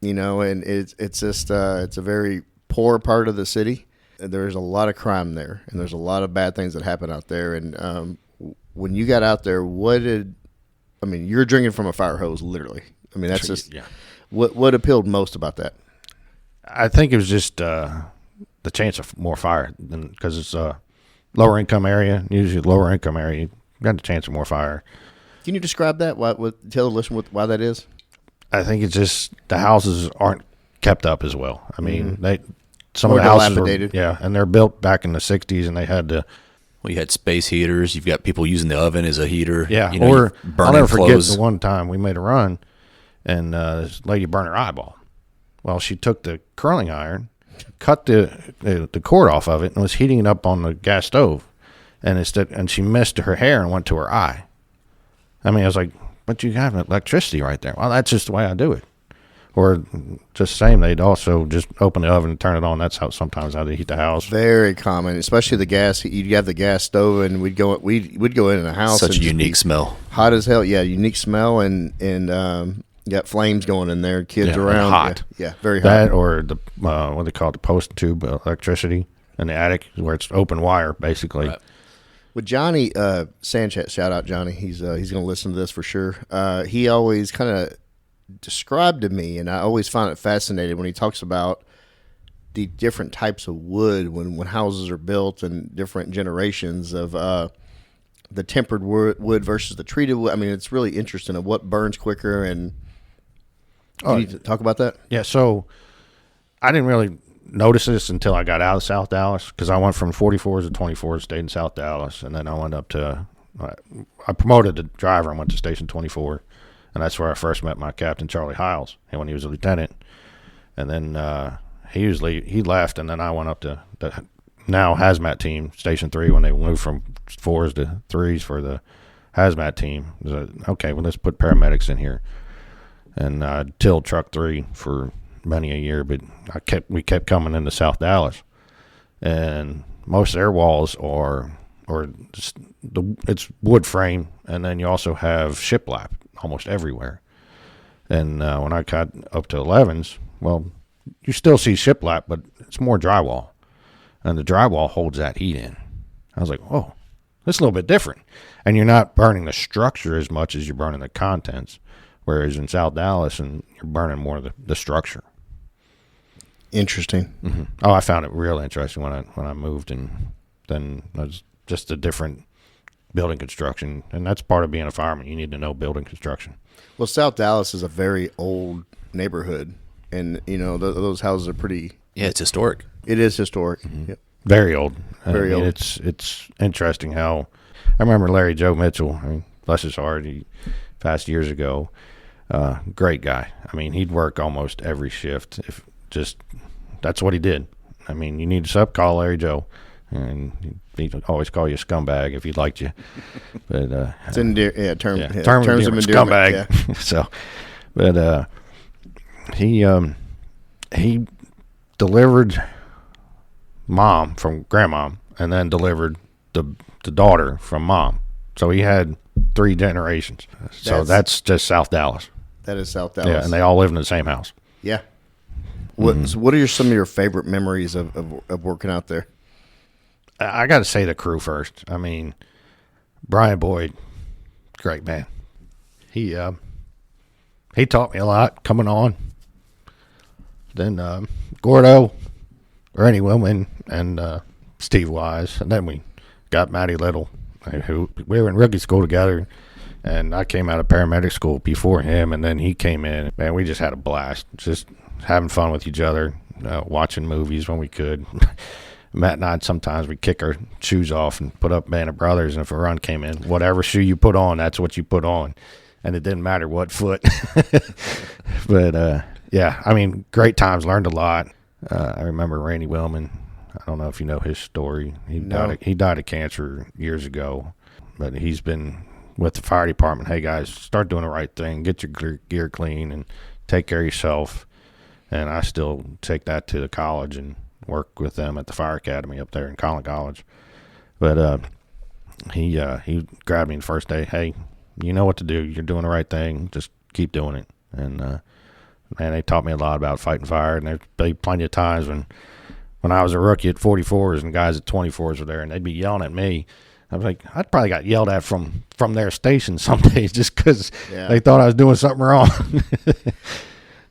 it's just it's a very poor part of the city. There's a lot of crime there, and there's a lot of bad things that happen out there. And when you got out there, you're drinking from a fire hose, literally. I mean, that's just what appealed most about that. I think it was just the chance of more fire, because it's a lower income area. Usually, lower income area, you got the chance of more fire. Can you describe that? Tell the listener why that is. I think it's just the houses aren't kept up as well. I mean, some More of the houses dilapidated. and they're built back in the '60s, and they had to. Well, you had space heaters. You've got people using the oven as a heater. Yeah, you I'll never forget clothes. the one time we made a run, and this lady burned her eyeball. Well, she took the curling iron, cut the cord off of it, and was heating it up on the gas stove, and she missed her hair and went to her eye. I mean, I was like, "But you have electricity right there." Well, that's just the way I do it. Or just the same, they'd also just open the oven and turn it on. That's how they heat the house. Very common, especially the gas. You'd have the gas stove, and we'd go in a house. Such and a unique smell. Hot as hell. Yeah, unique smell, and you got flames going in there. Kids around. Hot. Yeah, very hot. That or the what they call it, the post tube electricity in the attic, where it's open wire basically. Right. With Johnny Sanchez, shout out Johnny. He's going to listen to this for sure. He always kind of described to me, and I always find it fascinating when he talks about the different types of wood when houses are built and different generations of the tempered wood versus the treated wood. I mean, it's really interesting of what burns quicker. And can you talk about that? Yeah, so I didn't really notice this until I got out of South Dallas, because I went from 44s to 24s, stayed in South Dallas, and then I went up to I promoted to driver and went to Station 24. And that's where I first met my captain, Charlie Hiles, when he was a lieutenant. And then he left, and then I went up to the now hazmat team, Station 3, when they moved from 4s to 3s for the hazmat team. Okay, well, let's put paramedics in here. And I tilled Truck 3 for many a year, but we kept coming into South Dallas. And most of their walls it's wood frame, and then you also have shiplap almost everywhere. And when I got up to 11s, well, you still see shiplap, but it's more drywall, and the drywall holds that heat in. I was like, oh, that's a little bit different. And you're not burning the structure as much as you're burning the contents, whereas in South Dallas, and you're burning more of the structure. Interesting. Mm-hmm. Oh, I found it real interesting when I moved, and then it was just a different building construction, and that's part of being a fireman. You need to know building construction. Well, South Dallas is a very old neighborhood, and those houses are pretty. Yeah, it's historic. It is historic. Mm-hmm. Yep. Very old. Very old. It's interesting how I remember Larry Joe Mitchell. I mean, bless his heart, he passed years ago. Great guy. I mean, he'd work almost every shift. That's what he did. I mean, you need a sub, call Larry Joe. And he'd always call you a scumbag if he liked you. But it's terms of endearment. Scumbag. Yeah. So, but he delivered mom from grandmom, and then delivered the daughter from mom. So he had 3 generations. So that's just South Dallas. That is South Dallas. Yeah, and they all live in the same house. Yeah. What are some of your favorite memories of working out there? I got to say the crew first. I mean, Brian Boyd, great man. He taught me a lot coming on. Then Gordo, Randy Willman and Steve Wise, and then we got Matty Little, who we were in rookie school together, and I came out of paramedic school before him, and then he came in. Man, we just had a blast, just having fun with each other, watching movies when we could. Matt and I, sometimes we'd kick our shoes off and put up Band of Brothers, and if a run came in, whatever shoe you put on, that's what you put on, and it didn't matter what foot. But yeah, I mean, great times, learned a lot. I remember Randy Willman. I don't know if you know his story. He died of cancer years ago, but he's been with the fire department. Hey guys, start doing the right thing. Get your gear clean and take care of yourself. And I still take that to the college and work with them at the fire academy up there in Collin College. But he grabbed me the first day. Hey, you know what to do. You're doing the right thing. Just keep doing it. And man, they taught me a lot about fighting fire. And there's been plenty of times when I was a rookie at 44s and guys at 24s were there, and they'd be yelling at me. I was like, I'd probably got yelled at from their station some days just because they thought I was doing something wrong.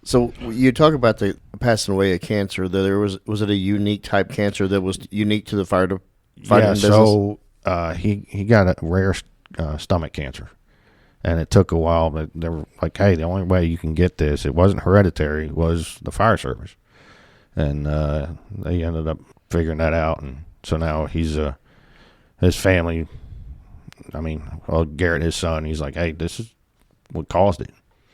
So you talk about the passing away of cancer. Was it a unique type cancer that was unique to the fighting business? So he got a rare stomach cancer, and it took a while. But they were like, hey, the only way you can get this, it wasn't hereditary, was the fire service. And they ended up figuring that out, and so now he's his family. I mean, Garrett, his son, he's like, hey, this is what caused it.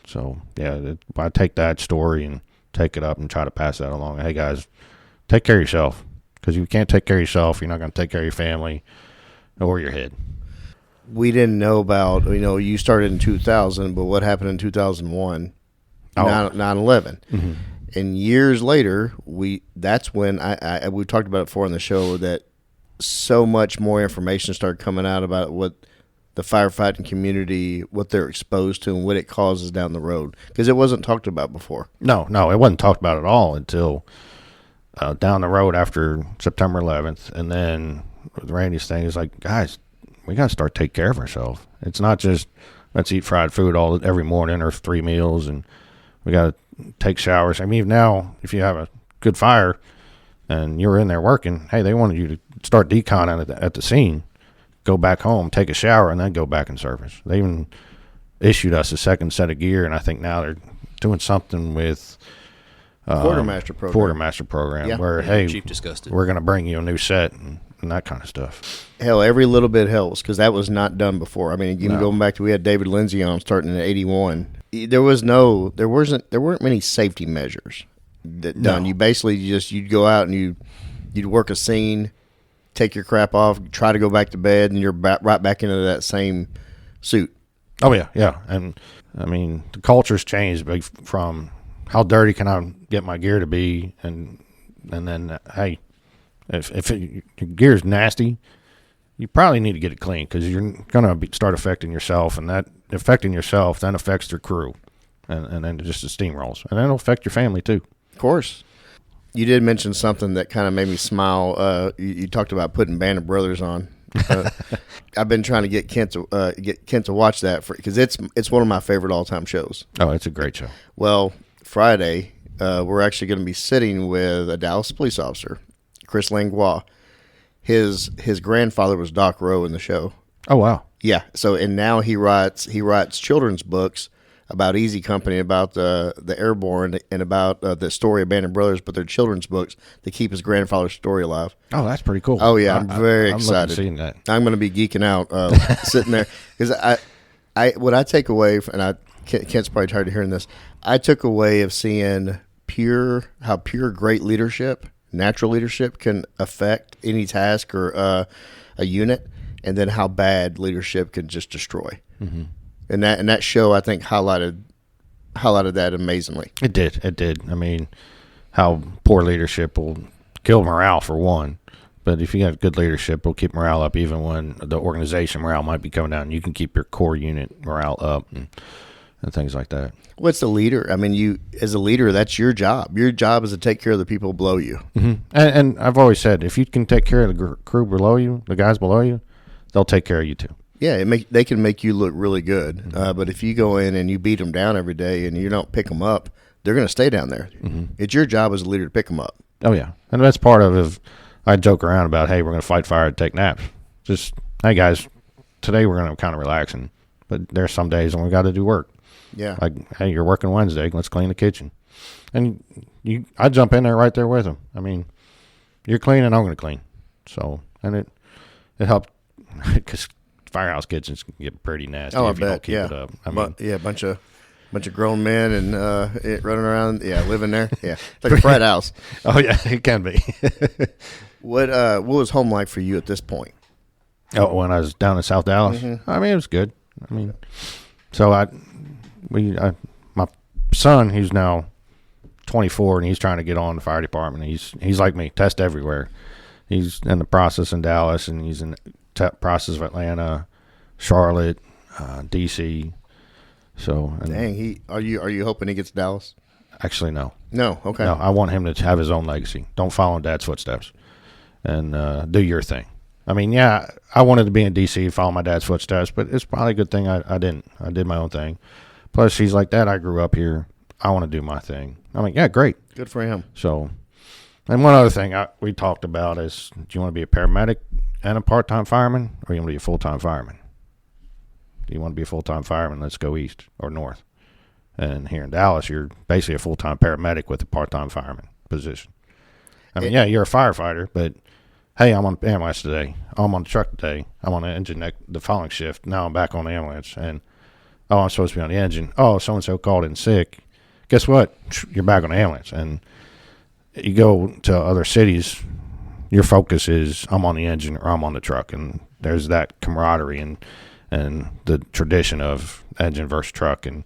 So yeah, I take that story and take it up and try to pass that along. Hey guys, take care of yourself, because if you can't take care of yourself, you're not going to take care of your family or your head. We didn't know about, you started in 2000, but what happened in 2001? 9/11. Mm-hmm. And years later, that's when we talked about it before on the show, that so much more information started coming out about what the firefighting community, what they're exposed to and what it causes down the road, because it wasn't talked about before. No, it wasn't talked about at all until down the road after September 11th. And then with Randy's thing, is like, guys, we got to start taking care of ourselves. It's not just let's eat fried food every morning or 3 meals, and we got to take showers. I mean, now if you have a good fire and you're in there working, hey, they wanted you to start deconning at the scene, go back home, take a shower, and then go back in service. They even issued us a second set of gear, and I think now they're doing something with Quartermaster program, where, hey, Chief discussed it. We're going to bring you a new set and that kind of stuff. Hell, every little bit helps, because that was not done before. I mean, even going back to, we had David Lindsay on starting in '81. There weren't many safety measures done. You basically you'd go out and you'd work a scene, take your crap off, try to go back to bed, and you're right back into that same suit. Oh yeah. And I mean, the culture's changed from how dirty can I get my gear to be, and then hey, if your gear's nasty, you probably need to get it clean, because you're going to start affecting yourself, and that affecting yourself then affects your crew, and then just the steamrolls, and then it'll affect your family too. Of course. You did mention something that kind of made me smile. You talked about putting Band of Brothers on. I've been trying to get Kent to watch that, because it's one of my favorite all-time shows. Oh, it's a great show. Well, Friday, we're actually going to be sitting with a Dallas police officer, Chris Langlois. His grandfather was Doc Rowe in the show. Oh wow. Yeah. So, and now he writes children's books about Easy Company, about the Airborne, and about the story of Band of Brothers, but they're children's books to keep his grandfather's story alive. Oh, that's pretty cool. Oh yeah, I'm very excited. Seeing that. I'm going to be geeking out sitting there, because what I take away, and Kent's probably tired of hearing this, I took away of seeing how pure great leadership, natural leadership, can affect any task or a unit, and then how bad leadership can just destroy. Mm-hmm. And that show, I think, highlighted that amazingly. It did. I mean, how poor leadership will kill morale, for one. But if you got good leadership, it'll keep morale up even when the organization morale might be coming down. You can keep your core unit morale up and things like that. What's the leader? I mean, you as a leader, that's your job. Your job is to take care of the people below you. Mm-hmm. And I've always said, if you can take care of the crew below you, the guys below you, they'll take care of you too. Yeah, they can make you look really good. Mm-hmm. But if you go in and you beat them down every day and you don't pick them up, they're going to stay down there. Mm-hmm. It's your job as a leader to pick them up. Oh yeah, and that's part of it. I joke around about, hey, we're going to fight fire and take naps. Just, hey guys, today we're going to kind of relaxing, but there's some days when we got to do work. Yeah. Like, hey, you're working Wednesday, let's clean the kitchen, and I jump in there right there with them. I mean, you're cleaning, I'm going to clean. So, and it helped because firehouse kitchens can get pretty nasty Oh, if I you don't bet. keep Yeah. it up. I mean, Yeah, bunch of grown men and running around. Yeah, living there. Yeah, it's like a frat house. oh yeah, it can be. What was home like for you at this point? Oh, when I was down in South Dallas, I mean, it was good. I mean, so my son, he's now 24 and he's trying to get on the fire department. He's like me, test everywhere. He's in the process in Dallas, and he's in the process of Atlanta, Charlotte, DC. So, Dang, are you hoping he gets Dallas? Actually, no. No, okay. No, I want him to have his own legacy. Don't follow in Dad's footsteps, and do your thing. I mean, yeah, I wanted to be in DC, follow my dad's footsteps, but it's probably a good thing I didn't. I did my own thing. Plus, he's like, Dad, I grew up here. I want to do my thing. I'm like, yeah, great. Good for him. So, and one other thing we talked about is, do you want to be a paramedic and a part-time fireman, or you want to be a full-time fireman? Do you want to be a full-time fireman? Let's go east or north. And here in Dallas, you're basically a full-time paramedic with a part-time fireman position. I mean, yeah, you're a firefighter, but hey, I'm on ambulance today. I'm on the truck today. I'm on the engine the following shift. Now I'm back on the ambulance. And, oh, I'm supposed to be on the engine. Oh, so-and-so called in sick. Guess what? You're back on the ambulance. And you go to other cities, your focus is I'm on the engine or I'm on the truck. And there's that camaraderie and the tradition of engine versus truck. And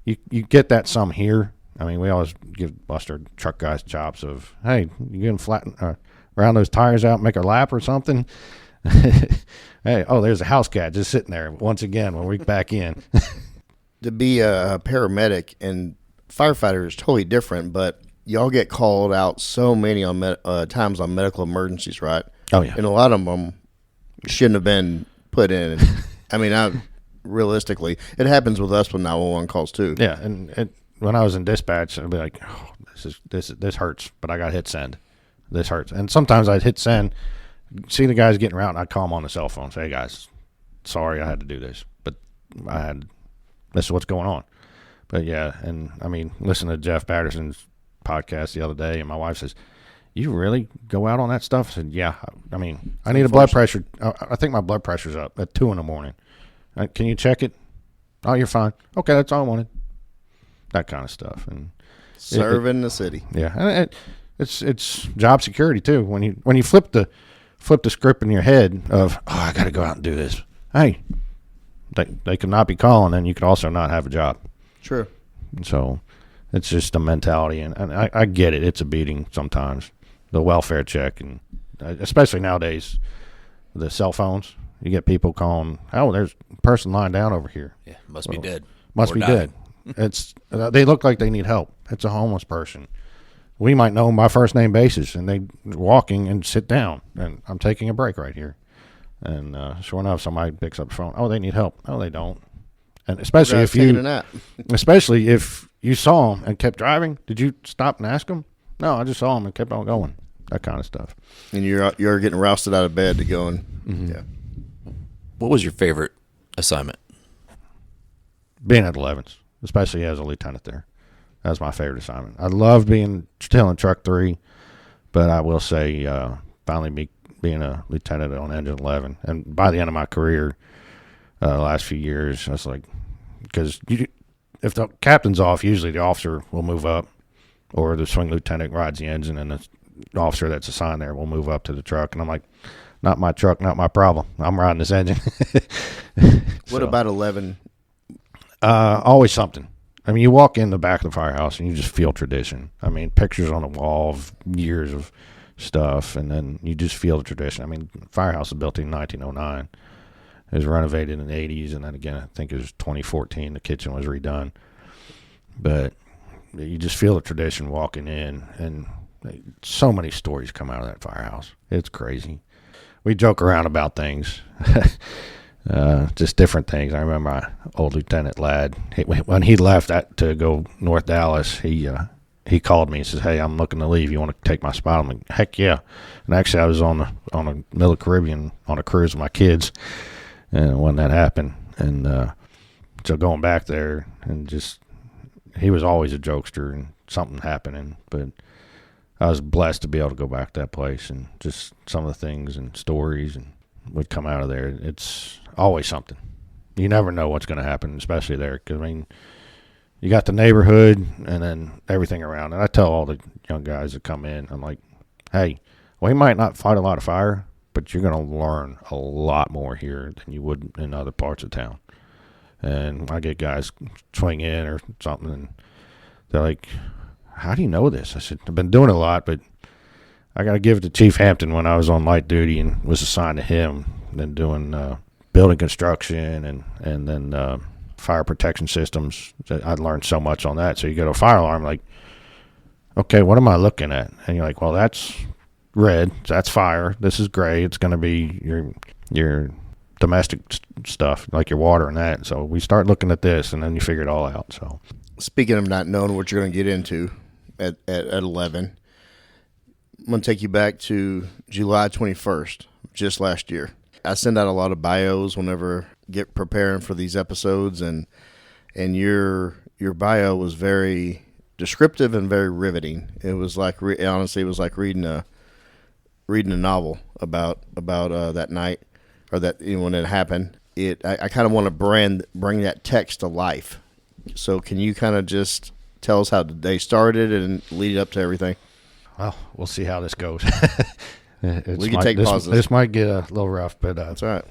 you get that some here. I mean, we always give Buster truck guys chops of, hey, you can flatten round those tires out, make a lap or something. Hey, oh, there's a house cat just sitting there once again when we're back in. To be a paramedic and firefighter is totally different, but y'all get called out so many times on medical emergencies, right? Oh, yeah. And a lot of them shouldn't have been put in. I mean, realistically, it happens with us with 911 calls too. Yeah, and when I was in dispatch, I'd be like, oh, this hurts, but I got to hit send. This hurts. And sometimes I'd hit send, see the guys getting around, and I'd call them on the cell phone, say, hey, guys, sorry I had to do this, but this is what's going on. But, yeah, and, I mean, listen to Jeff Patterson's podcast the other day, and my wife says, you really go out on that stuff? I said, yeah. I mean, I need a blood pressure. I think my blood pressure's up at 2 a.m. Can you check it? Oh, you're fine. Okay, that's all I wanted. That kind of stuff. And serving the city. Yeah, and it's job security too. When you flip the script in your head of, oh, I got to go out and do this. Hey, they could not be calling, and you could also not have a job. True. So it's just a mentality, and I get it. It's a beating sometimes. The welfare check, and especially nowadays, the cell phones. You get people calling, oh, there's a person lying down over here. Yeah, must be dead. Must be dead. It's they look like they need help. It's a homeless person. We might know them by first name basis, and they walking and sit down, and I'm taking a break right here. And sure enough, somebody picks up the phone. Oh, they need help. No, they don't. And especially especially if you saw them and kept driving, did you stop and ask them? No, I just saw them and kept on going. That kind of stuff. And you're getting rousted out of bed to go and yeah. What was your favorite assignment? Being at 11s, especially as a lieutenant there. That was my favorite assignment. I loved still in Truck 3, but I will say finally being a lieutenant on Engine 11. And by the end of my career, the last few years, I was like, because if the captain's off, usually the officer will move up, or the swing lieutenant rides the engine, and the officer that's assigned there will move up to the truck. And I'm like, not my truck, not my problem. I'm riding this engine. What about 11? Always something. I mean, you walk in the back of the firehouse and you just feel tradition. I mean, pictures on the wall of years of stuff, and then you just feel the tradition. I mean, the firehouse was built in 1909. It was renovated in the 80s, and then again, I think it was 2014. The kitchen was redone. But you just feel the tradition walking in, and so many stories come out of that firehouse. It's crazy. We joke around about things. Just different things. I remember my old Lieutenant Ladd, when he left to go North Dallas, he he called me and says, "Hey, I'm looking to leave. You want to take my spot?" I'm like, "Heck yeah!" And actually, I was on a middle of the Caribbean on a cruise with my kids, and when that happened, and so going back there, and just he was always a jokester, and something happening, but I was blessed to be able to go back to that place, and just some of the things and stories and would come out of there. It's always something. You never know what's going to happen, especially there, because I mean, you got the neighborhood and then everything around. And I tell all the young guys that come in, I'm like, hey, we might not fight a lot of fire, but you're going to learn a lot more here than you would in other parts of town. And I get guys swing in or something, and they're like, how do you know this? I said, I've been doing it a lot, but I got to give it to Chief Hampton when I was on light duty and was assigned to him, then doing building construction and then fire protection systems. I learned so much on that. So you go to a fire alarm, like, okay, what am I looking at? And you're like, well, that's red, so that's fire. This is gray. It's going to be your domestic stuff, like your water and that. So we start looking at this, and then you figure it all out. So speaking of not knowing what you're going to get into at 11, I'm going to take you back to July 21st, just last year. I send out a lot of bios whenever get preparing for these episodes, and your bio was very descriptive and very riveting. It was like honestly, it was like reading a novel about that night, or that when it happened. I kind of want to bring that text to life. So can you kind of just tell us how the day started and lead up to everything? Well, we'll see how this goes. We can take pauses. This might get a little rough, but that's all right.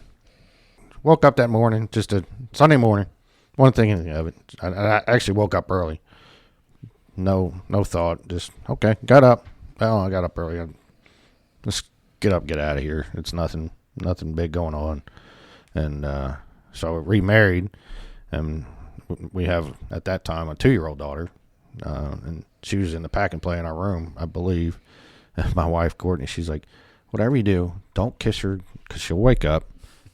Woke up that morning, just a Sunday morning. One thing of it, I actually woke up early. No thought. Just okay. Got up. Well, I got up early. Let's get up, get out of here. It's nothing big going on. And so remarried, and we have at that time a 2-year-old daughter, and she was in the pack and play in our room, I believe. And my wife Courtney, she's like, whatever you do, don't kiss her because she'll wake up,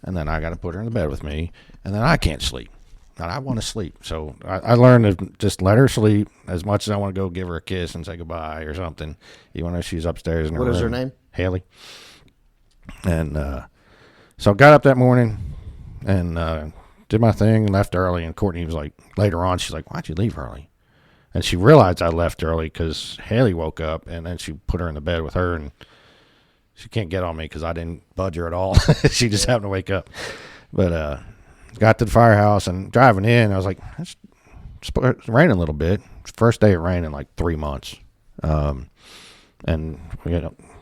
and then I got to put her in the bed with me, and then I can't sleep, and I want to sleep. So I learned to just let her sleep as much as I want to go give her a kiss and say goodbye or something, even if she's upstairs in her room. What is her name? Haley. And so I got up that morning and did my thing and left early. And Courtney was like, later on, she's like, why'd you leave early? And she realized I left early because Haley woke up, and then she put her in the bed with her, and she can't get on me because I didn't budge her at all. She just happened to wake up. But got to the firehouse, and driving in, I was like, it's raining a little bit. First day it rained in like 3 months. And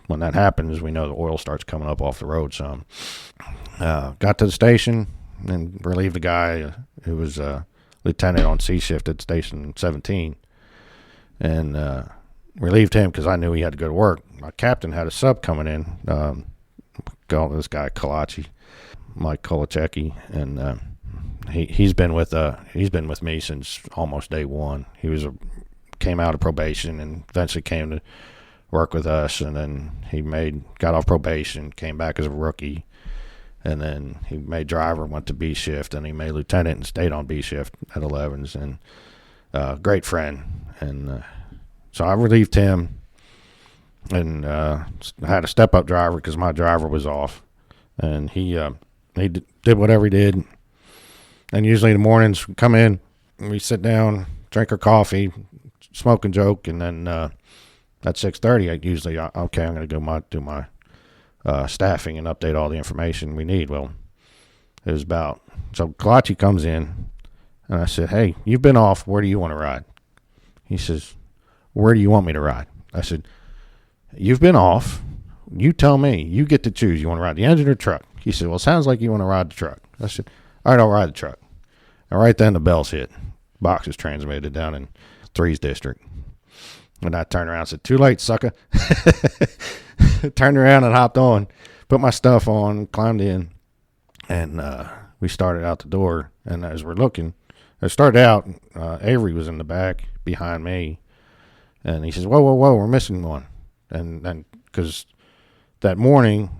when that happens, we know the oil starts coming up off the road some. Got to the station and relieved a guy who was a lieutenant on C shift at Station 17. And relieved him because I knew he had to go to work. My captain had a sub coming in, called this guy Mike Kolachecki, and he's been with me since almost day one. He came out of probation and eventually came to work with us, and then got off probation, came back as a rookie, and then he made driver, went to B shift, and he made lieutenant and stayed on B shift at 11s, and great friend. And so I relieved him, and I had a step-up driver because my driver was off, and he did whatever he did. And usually in the mornings we come in and we sit down, drink our coffee, smoke and joke, and then at 6:30 I'm going to go do my staffing and update all the information we need. Well, it was so Kalachi comes in, and I said, hey, you've been off, where do you want to ride? He says, where do you want me to ride? I said, you've been off, you tell me, you get to choose, you want to ride the engine or truck? He said, well, it sounds like you want to ride the truck. I said, all right, I'll ride the truck. And right then the bells hit. Box is transmitted down in 3's district. And I turned around and said, too late, sucker. Turned around and hopped on, put my stuff on, climbed in, and we started out the door. And as we're looking, I started out, Avery was in the back behind me. And he says, whoa, we're missing one. And because that morning,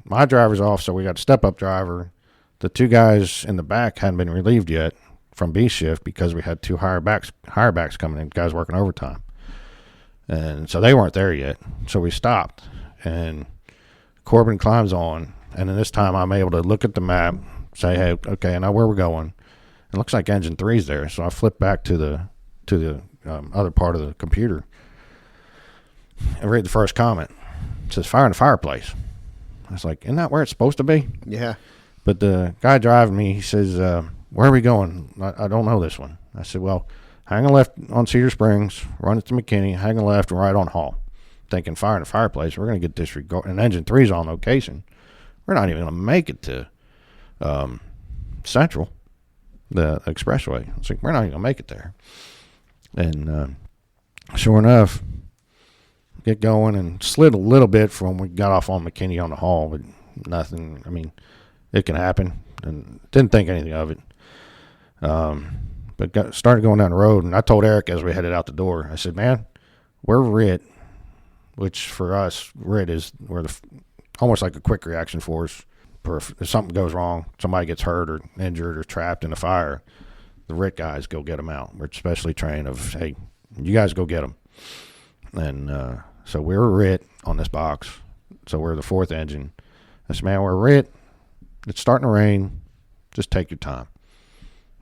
my driver's off, so we got a step-up driver. The 2 guys in the back hadn't been relieved yet from B shift because we had 2 higher backs coming in, guys working overtime. And so they weren't there yet. So we stopped, and Corbin climbs on, and then this time I'm able to look at the map, say, hey, okay, I know where we're going. It looks like engine 3's there. So I flip back to the other part of the computer and read the first comment. It says, fire in the fireplace. I was like, isn't that where it's supposed to be? Yeah. But the guy driving me, he says, where are we going? I don't know this one. I said, well, hang a left on Cedar Springs, run it to McKinney, hang a left and right on Hall. Thinking fire in the fireplace, we're going to get disregarded. And engine 3's on location. We're not even going to make it to Central, the expressway. I was like, we're not even going to make it there. And sure enough, get going and slid a little bit from when we got off on McKinney on the Hall, but nothing. I mean, it can happen, and didn't think anything of it. But started going down the road, and I told Eric as we headed out the door, I said, man, we're RIT, which for us, RIT is we're almost like a quick reaction force. If something goes wrong, somebody gets hurt or injured or trapped in a fire, the RIT guys go get them out. We're specially trained of, hey, you guys go get them. And so we were RIT on this box. So we're the fourth engine. I said, man, we're RIT. It's starting to rain. Just take your time.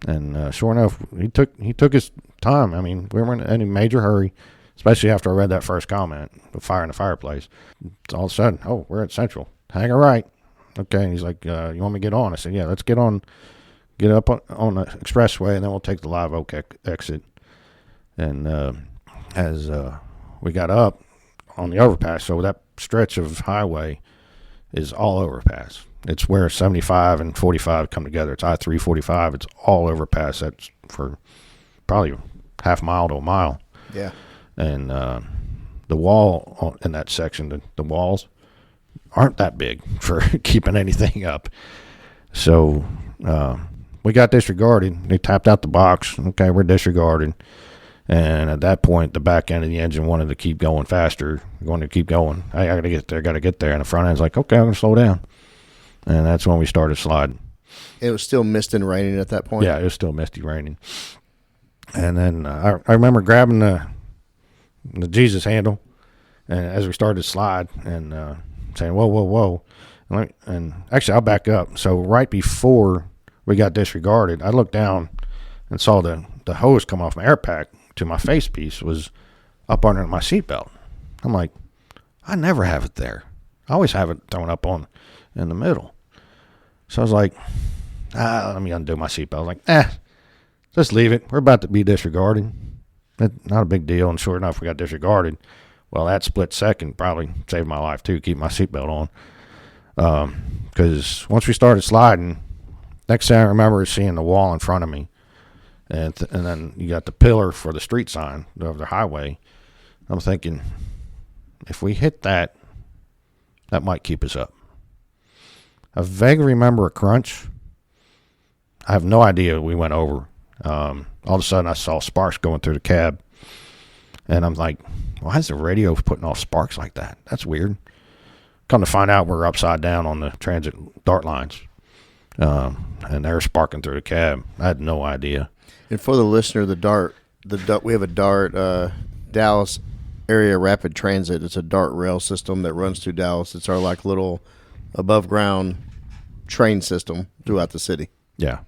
And sure enough, he took his time. I mean, we weren't in any major hurry, especially after I read that first comment, the fire in the fireplace. It's all of a sudden, oh, we're at Central. Hang a right. Okay. And he's like, you want me to get on? I said, yeah, let's get up on the expressway, and then we'll take the Live Oak exit. And as we got up on the overpass, so that stretch of highway is all overpass. It's where 75 and 45 come together. It's I-345. It's all overpass. That's for probably half mile to a mile. Yeah. And the wall in that section, the walls aren't that big for keeping anything up. So we got disregarded. They tapped out the box. Okay, we're disregarded. And at that point, the back end of the engine wanted to keep going faster, going to keep going. I got to get there. And the front end's like, okay, I'm going to slow down. And that's when we started sliding. It was still misty and raining at that point? Yeah, it was still misty raining. And then I remember grabbing the Jesus handle, and as we started to slide and saying, whoa, whoa, whoa. And actually, I'll back up. So right before we got disregarded, I looked down and saw the hose come off my air pack to my face piece was up under my seatbelt. I'm like, I never have it there. I always have it thrown up in the middle. So I was like, let me undo my seatbelt. I was like, just leave it. We're about to be disregarded. Not a big deal. And sure enough, we got disregarded. Well, that split second probably saved my life too, keep my seatbelt on. Because once we started sliding, next thing I remember is seeing the wall in front of me. And then you got the pillar for the street sign of the highway. I'm thinking, if we hit that might keep us up. I vaguely remember a crunch. I have no idea we went over. All of a sudden, I saw sparks going through the cab. And I'm like, why is the radio putting off sparks like that? That's weird. Come to find out, we're upside down on the transit dart lines. And they're sparking through the cab. I had no idea. And for the listener, the dart, we have a dart, Dallas Area Rapid Transit. It's a dart rail system that runs through Dallas. It's our like little above ground train system throughout the city. Yeah.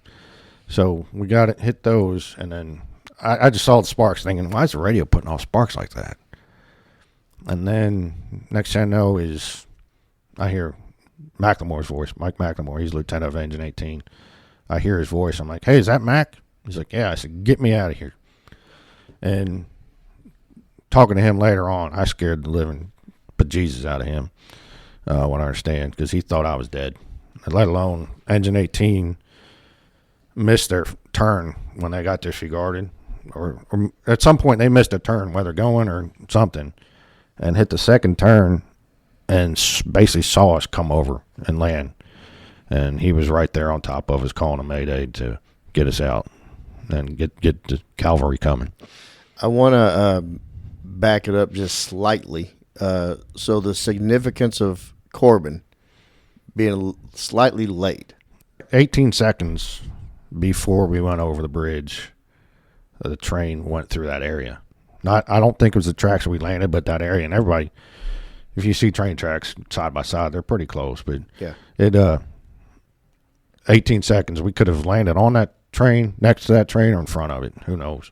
So we got it, hit those, and then I just saw the sparks thinking, why is the radio putting off sparks like that? And then next thing I know is I hear McLemore's voice, Mike McLemore. He's lieutenant of Engine 18. I hear his voice. I'm like, hey, is that Mac? He's like, yeah. I said, get me out of here. And talking to him later on, I scared the living bejesus out of him when I understand, because he thought I was dead. Let alone Engine 18 missed their turn when they got disregarded. Or at some point they missed a turn, whether going or something, and hit the second turn and basically saw us come over and land. And he was right there on top of us calling a mayday to get us out and get the cavalry coming. I want to back it up just slightly. So the significance of Corbin being slightly late. 18 seconds before we went over the bridge, the train went through that area. I don't think it was the tracks we landed, but that area. And everybody, if you see train tracks side by side, they're pretty close. But Yeah. it 18 seconds, we could have landed on that train, next to that train, or in front of it. Who knows?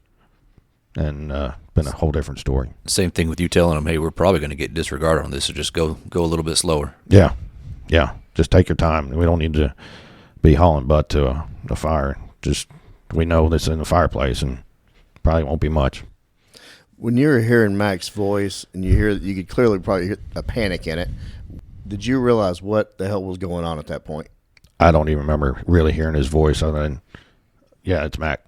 And been a whole different story. Same thing with you telling them, hey, we're probably going to get disregarded on this, so just go a little bit slower. Yeah. Just take your time. We don't need to be hauling butt to a fire. Just we know this in the fireplace, and probably won't be much. When you're hearing Mac's voice and you could clearly probably hear a panic in it, did you realize what the hell was going on at that point? I don't even remember really hearing his voice other than, yeah, it's Mac.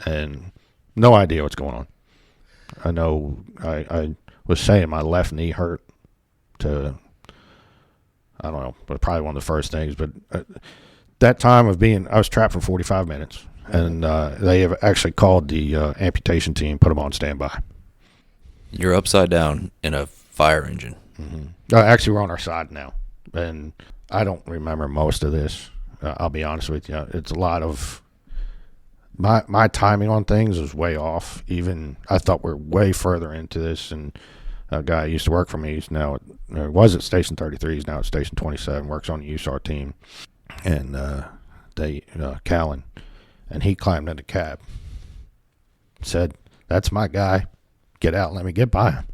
And no idea what's going on. I know I was saying my left knee hurt I don't know, but probably one of the first things. But that time I was trapped for 45 minutes. And they have actually called the amputation team, put them on standby. You're upside down in a fire engine. Mm-hmm. Actually, we're on our side now. And I don't remember most of this. I'll be honest with you. It's a lot of my timing on things is way off. Even I thought we're way further into this. And a guy who used to work for me, was at Station 33. He's now at Station 27. Works on the USAR team. And Callan, and he climbed in the cab. Said, "That's my guy. Get out and let me get by him."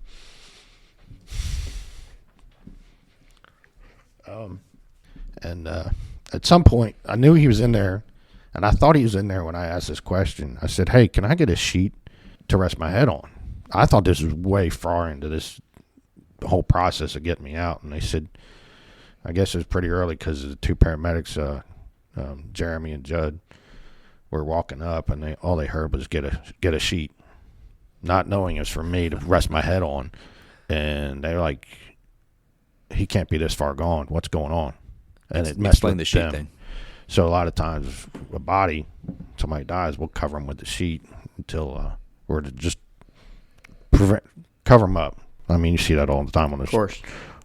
And at some point, I knew he was in there, and I thought he was in there when I asked this question. I said, "Hey, can I get a sheet to rest my head on?" I thought this was way far into this whole process of getting me out. And they said, I guess it was pretty early because the two paramedics, Jeremy and Judd, were walking up, and all they heard was get a sheet, not knowing it was for me to rest my head on. And they were like, "He can't be this far gone. What's going on?" And it messed with the sheet them. thing. So a lot of times, somebody dies, we'll cover them with the sheet until or to just cover them up. I mean, you see that all the time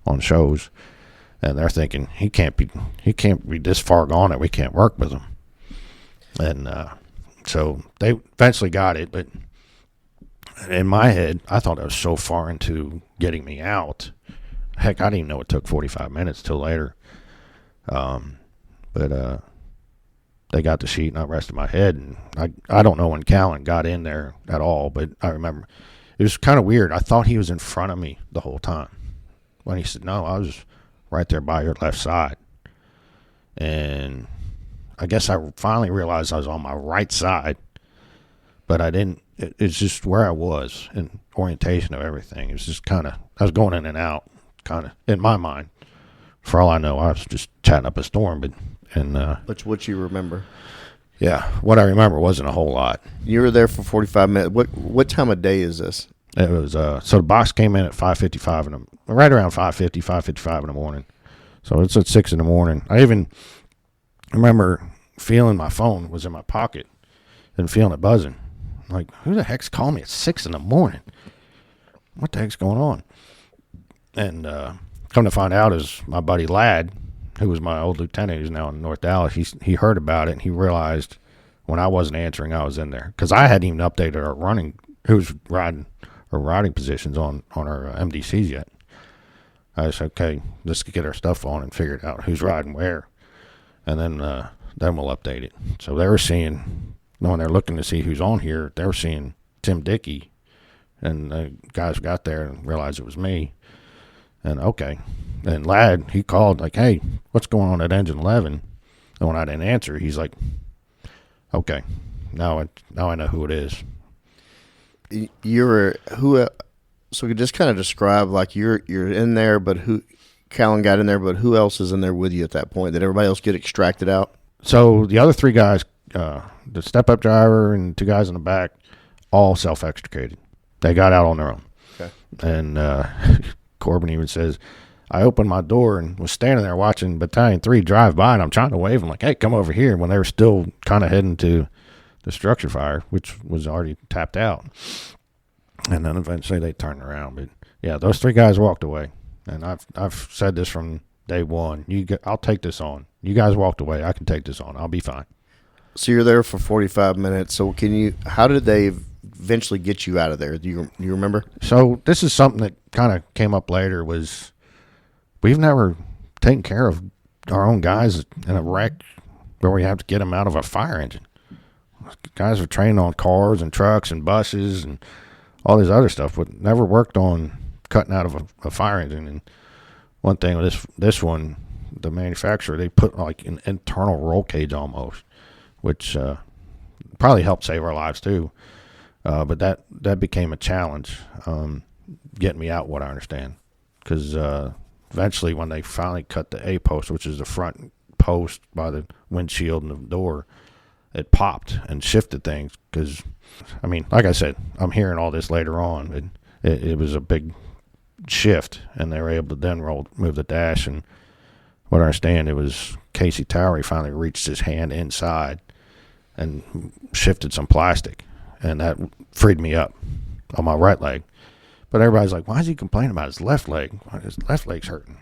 on shows, and they're thinking he can't be this far gone that we can't work with him. And so they eventually got it, but in my head, I thought I was so far into getting me out. Heck, I didn't even know it took 45 minutes till later. But they got the sheet, and I rested my head. And I don't know when Callan got in there at all, but I remember it was kind of weird. I thought he was in front of me the whole time. When he said, "No, I was right there by your left side." And I guess I finally realized I was on my right side, but I didn't. It's just where I was in orientation of everything. It was just kind of, I was going in and out, kind of, in my mind. For all I know, I was just chatting up a storm. But What you remember? Yeah, what I remember wasn't a whole lot. You were there for 45 minutes. What time of day is this? It was so the box came in at 5:55 right around 5:55 in the morning. So it's at 6 in the morning. I even remember feeling my phone was in my pocket and feeling it buzzing. Like, who the heck's calling me at 6 in the morning? What the heck's going on? And come to find out is my buddy Ladd, who was my old lieutenant, who's now in North Dallas. He heard about it, and he realized when I wasn't answering, I was in there. Because I hadn't even updated our riding positions on our MDCs yet. I said, okay, let's get our stuff on and figure it out, who's riding where. And then we'll update it. So they were seeing, when they're looking to see who's on here, they were seeing Tim Dickey. And the guys got there and realized it was me. And okay. And Ladd, he called like, "Hey, what's going on at Engine 11? And when I didn't answer, he's like, "Okay, now I know who it is." So you just kind of describe, like, you're in there, but Callan got in there, but who else is in there with you at that point? Did everybody else get extracted out? So the other three guys, the step-up driver and two guys in the back, all self-extricated. They got out on their own. Okay. And Corbin even says, I opened my door and was standing there watching Battalion 3 drive by, and I'm trying to wave them like, "Hey, come over here," when they were still kind of heading to the structure fire, which was already tapped out. And then eventually they turned around. But yeah, those three guys walked away. And I've said this from day one. I'll take this on. You guys walked away. I can take this on. I'll be fine. So you're there for 45 minutes. So how did they eventually get you out of there? Do you remember? So this is something that kind of came up later. Was we've never taken care of our own guys in a wreck where we have to get them out of a fire engine. Guys are trained on cars and trucks and buses and all this other stuff, but never worked on cutting out of a fire engine. And one thing with this one, the manufacturer, they put like an internal roll cage almost, which probably helped save our lives too. But that became a challenge, getting me out, what I understand. Because eventually when they finally cut the A post, which is the front post by the windshield and the door, it popped and shifted things. Because, I mean, like I said, I'm hearing all this later on. It was a big shift, and they were able to then move the dash. And what I understand, it was Casey Towery finally reached his hand inside and shifted some plastic, and that freed me up on my right leg. But everybody's like, why is he complaining about his left leg? His left leg's hurting.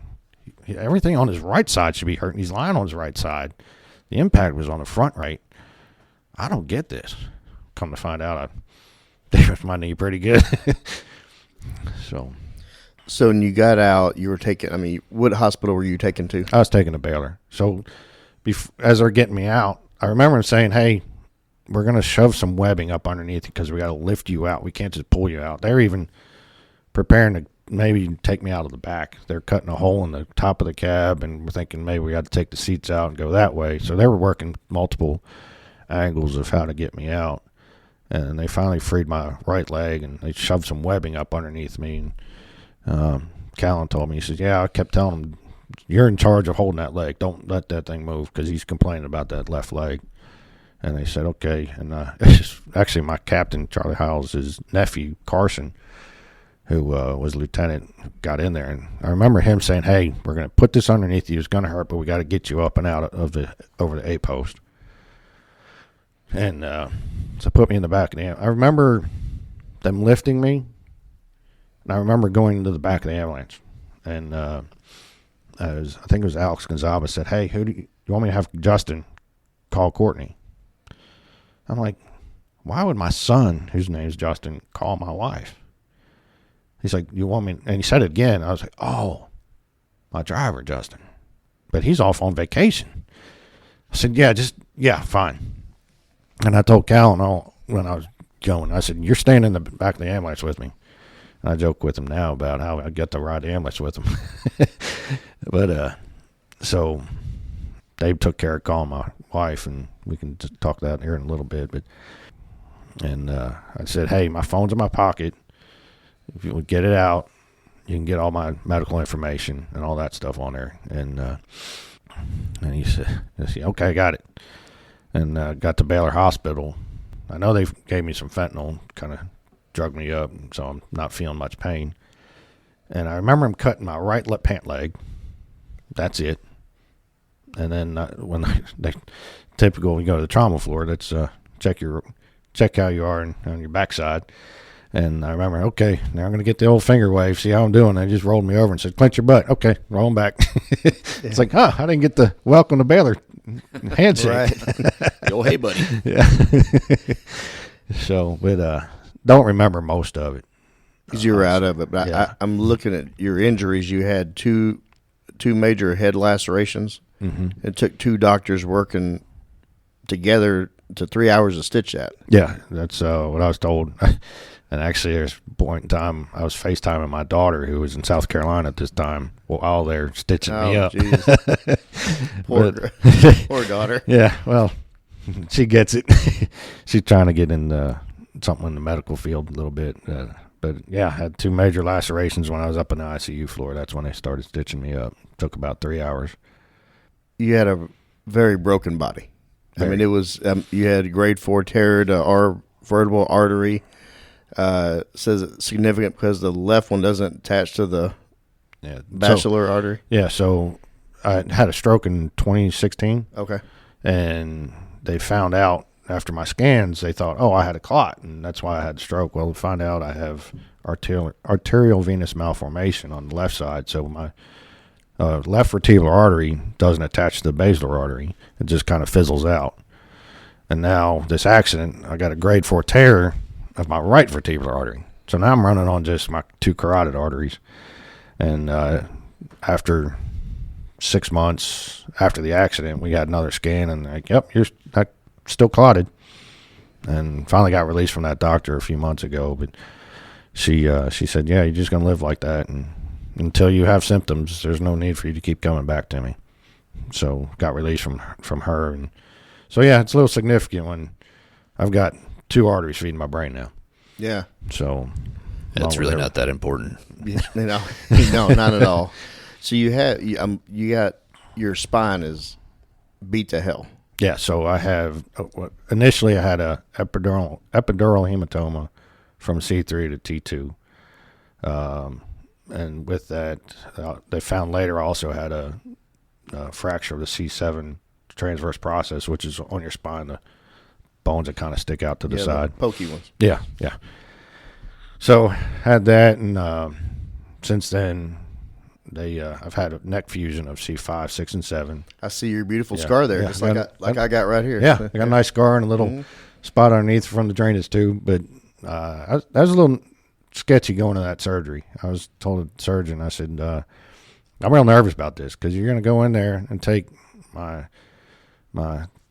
Everything on his right side should be hurting. He's lying on his right side. The impact was on the front right. I don't get this. Come to find out, I damaged my knee pretty good. So when you got out, you were taken, I mean, what hospital were you taken to? I was taken to Baylor. So as they're getting me out, I remember them saying, hey, we're going to shove some webbing up underneath you because we got to lift you out. We can't just pull you out. They're even preparing to maybe take me out of the back. They're cutting a hole in the top of the cab, and we're thinking maybe we got to take the seats out and go that way. So they were working multiple angles of how to get me out. And they finally freed my right leg, and they shoved some webbing up underneath me. And Callan told me, he says, yeah, I kept telling him, you're in charge of holding that leg. Don't let that thing move, because he's complaining about that left leg. And they said, okay. And actually my captain, Charlie Hiles, his nephew, Carson, who was lieutenant, got in there. And I remember him saying, hey, we're going to put this underneath you. It's going to hurt, but we got to get you up and out of over the A post. And so put me in the back of the ambulance. I remember them lifting me, and I remember going into the back of the ambulance. And I think it was Alex Gonzalez said, hey, who do you want me to have Justin call Courtney? I'm like, why would my son, whose name's Justin, call my wife? He's like, you want me? And he said it again. I was like, oh, my driver, Justin. But he's off on vacation. I said, yeah, fine. And I told Callan when I was going, I said, you're staying in the back of the ambulance with me. And I joke with him now about how I get to ride the ambulance with him. But so they took care of calling my wife, and we can just talk that here in a little bit. And I said, hey, my phone's in my pocket. If you would get it out, you can get all my medical information and all that stuff on there. And he said, okay, got it. And got to Baylor Hospital. I know they gave me some fentanyl, kind of drugged me up, so I'm not feeling much pain. And I remember him cutting my right pant leg. That's it. And then when they typical, when you go to the trauma floor, that's check how you are on your backside. And I remember, okay, now I'm going to get the old finger wave, see how I'm doing. They just rolled me over and said, clench your butt. Okay, rolling back. It's like, I didn't get the welcome to Baylor handshake. Right. Yo, hey, buddy. Yeah. So, but don't remember most of it. Because you were out of it. But yeah. I'm looking at your injuries. You had two major head lacerations. Mm-hmm. It took two doctors working together to 3 hours to stitch that. Yeah, that's what I was told. And actually, there's a point in time I was FaceTiming my daughter, who was in South Carolina at this time, while they're stitching me up. Poor daughter. Yeah, well, she gets it. She's trying to get in something in the medical field a little bit. But yeah, I had two major lacerations when I was up in the ICU floor. That's when they started stitching me up. Took about 3 hours. You had a very broken body. I mean, it was you had grade 4 tear to our vertebral artery. Says it's significant because the left one doesn't attach to the basilar artery. Yeah, so I had a stroke in 2016. Okay. And they found out after my scans, they thought, I had a clot, and that's why I had a stroke. Well, we find out I have arterial venous malformation on the left side, so my left vertebral artery doesn't attach to the basilar artery. It just kind of fizzles out. And now this accident, I got a grade 4 tear of my right vertebral artery. So now I'm running on just my 2 carotid arteries. And after 6 months after the accident, we got another scan, and like, yep, you're still clotted. And finally got released from that doctor a few months ago. But she said, yeah, you're just going to live like that. And until you have symptoms, there's no need for you to keep coming back to me. So got released from her. And so, yeah, it's a little significant when I've got 2 arteries feeding my brain now. Yeah. So it's really not that important. No, not at all. So you got your spine is beat to hell. Yeah, so I have initially I had a epidural hematoma from C3 to T2, and with that, they found later I also had a fracture of the C7 transverse process, which is on your spine, the bones that kind of stick out to the side, the pokey ones. Yeah. So had that, and since then. I've had a neck fusion of C5, 6, and 7. I see your beautiful scar there, just like I got right here. Yeah, I got a nice scar and a little spot underneath from the drainage too. But that was a little sketchy going to that surgery. I was told the surgeon, I said, I'm real nervous about this because you're going to go in there and take my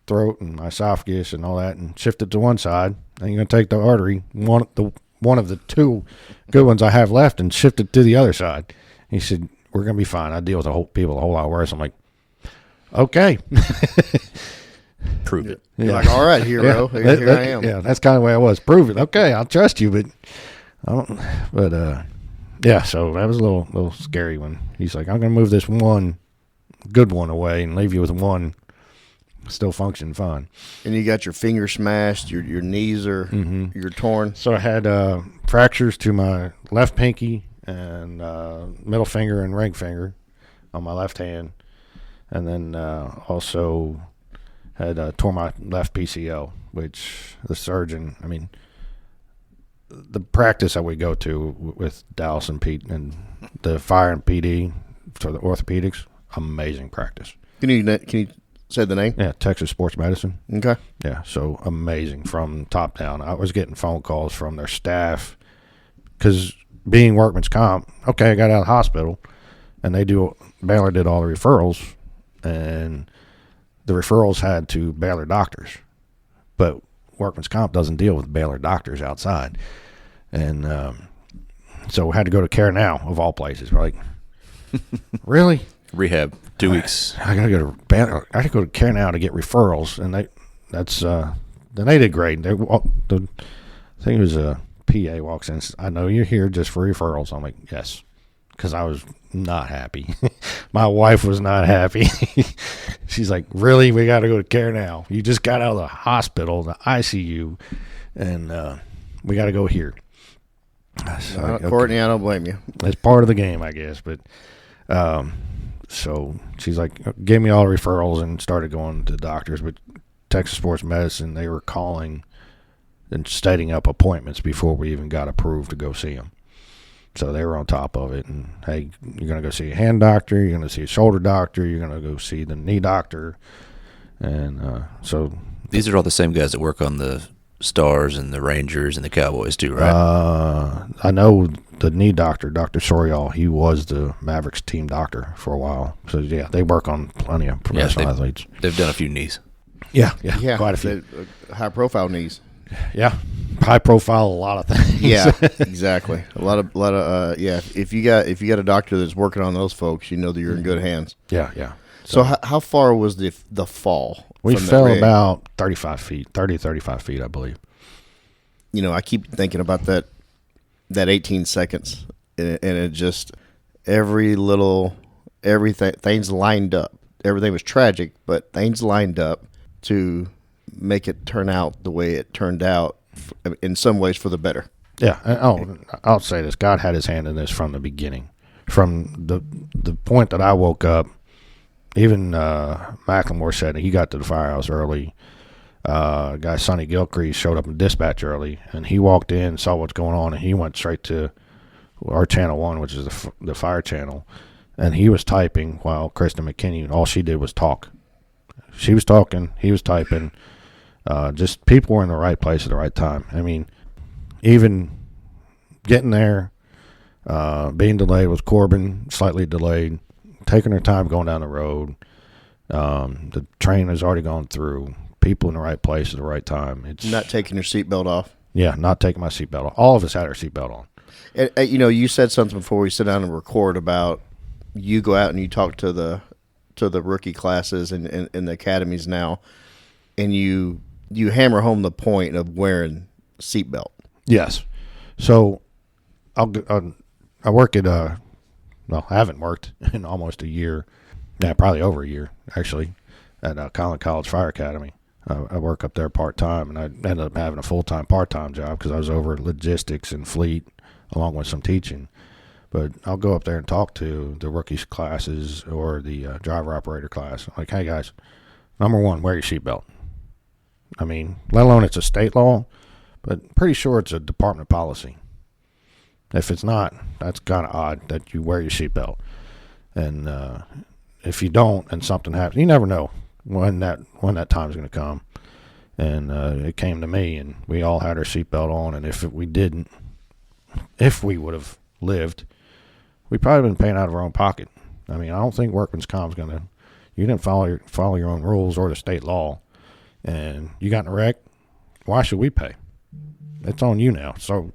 throat and my esophagus and all that and shift it to one side. And you're going to take the artery, one of the 2 good ones I have left, and shift it to the other side. He said, we're going to be fine. I deal with people a whole lot worse. I'm like, okay. Prove it. You're like, all right, hero. Here I am. Yeah, that's kind of the way I was. Prove it. Okay, I'll trust you, but I don't. But yeah. So that was a little scary when he's like, I'm going to move this one good one away and leave you with one still functioning fine. And you got your finger smashed. Your knees are you're torn. So I had fractures to my left pinky and middle finger and ring finger on my left hand, and then also had tore my left PCL, which the surgeon, I mean, the practice that we go to with Dallas and Pete and the fire and PD for the orthopedics, amazing practice. Can you say the name? Yeah, Texas Sports Medicine. Okay. Yeah, so amazing from top down. I was getting phone calls from their staff because being workman's comp, okay, I got out of the hospital, and Baylor did all the referrals, and the referrals had to Baylor doctors, but workman's comp doesn't deal with Baylor doctors outside, and so we had to go to Care Now of all places. We're like, really? Rehab, 2 weeks. I gotta go to Baylor. I had to go to Care Now to get referrals, and then they did great. I think it was a PA walks in and says, I know you're here just for referrals. I'm like, yes, because I was not happy. My wife was not happy. She's like, really? We got to go to Care Now. You just got out of the hospital, the ICU, and we got to go here. So, okay. Courtney, I don't blame you. It's part of the game, I guess. But so she's like, gave me all the referrals and started going to doctors. But Texas Sports Medicine, they were calling and setting up appointments before we even got approved to go see them. So they were on top of it. And, hey, you're going to go see a hand doctor. You're going to see a shoulder doctor. You're going to go see the knee doctor. And so. These are all the same guys that work on the Stars and the Rangers and the Cowboys too, right? I know the knee doctor, Dr. Sorial, he was the Mavericks team doctor for a while. So, yeah, they work on plenty of professional athletes. They've done a few knees. Yeah, quite a few. High-profile knees. Yeah, high profile, a lot of things. Yeah, exactly. A lot of yeah. If you got a doctor that's working on those folks, you know that you're in good hands. Yeah. So how far was the fall? We fell about 35 feet, 35 feet, I believe. You know, I keep thinking about that 18 seconds, and it just things lined up. Everything was tragic, but things lined up to make it turn out the way it turned out, in some ways for the better. Yeah. I'll say this. God had his hand in this from the beginning. From the point that I woke up, even Macklemore said he got to the firehouse early. Guy Sonny Gilcrease showed up in dispatch early, and he walked in, saw what's going on, and he went straight to our Channel 1, which is the fire channel, and he was typing while Kristen McKinney, all she did was talk. She was talking, he was typing. Just people were in the right place at the right time. I mean, even getting there, being delayed with Corbin, slightly delayed, taking her time going down the road. The train has already gone through. People in the right place at the right time. It's Not taking your seatbelt off. Yeah, not taking my seatbelt off. All of us had our seatbelt on. And, you said something before we sit down and record about you go out and you talk to the rookie classes and the academies now, and you hammer home the point of wearing seatbelt. Yes. So I work at I haven't worked in almost a year. Yeah, probably over a year actually, at College Fire Academy. I work up there part-time, and I ended up having a full-time, part-time job because I was over logistics and fleet along with some teaching. But I'll go up there and talk to the rookies classes or the driver-operator class. Like, hey, guys, number one, wear your seatbelt. I mean, let alone it's a state law, but pretty sure it's a department policy. If it's not, that's kind of odd that you wear your seatbelt. And if you don't and something happens, you never know when that time's going to come. And it came to me, and we all had our seatbelt on, and if we would have lived, we'd probably been paying out of our own pocket. I mean, I don't think workman's comp's going to, you didn't follow your own rules or the state law, and you got in a wreck, why should we pay? It's on you now. So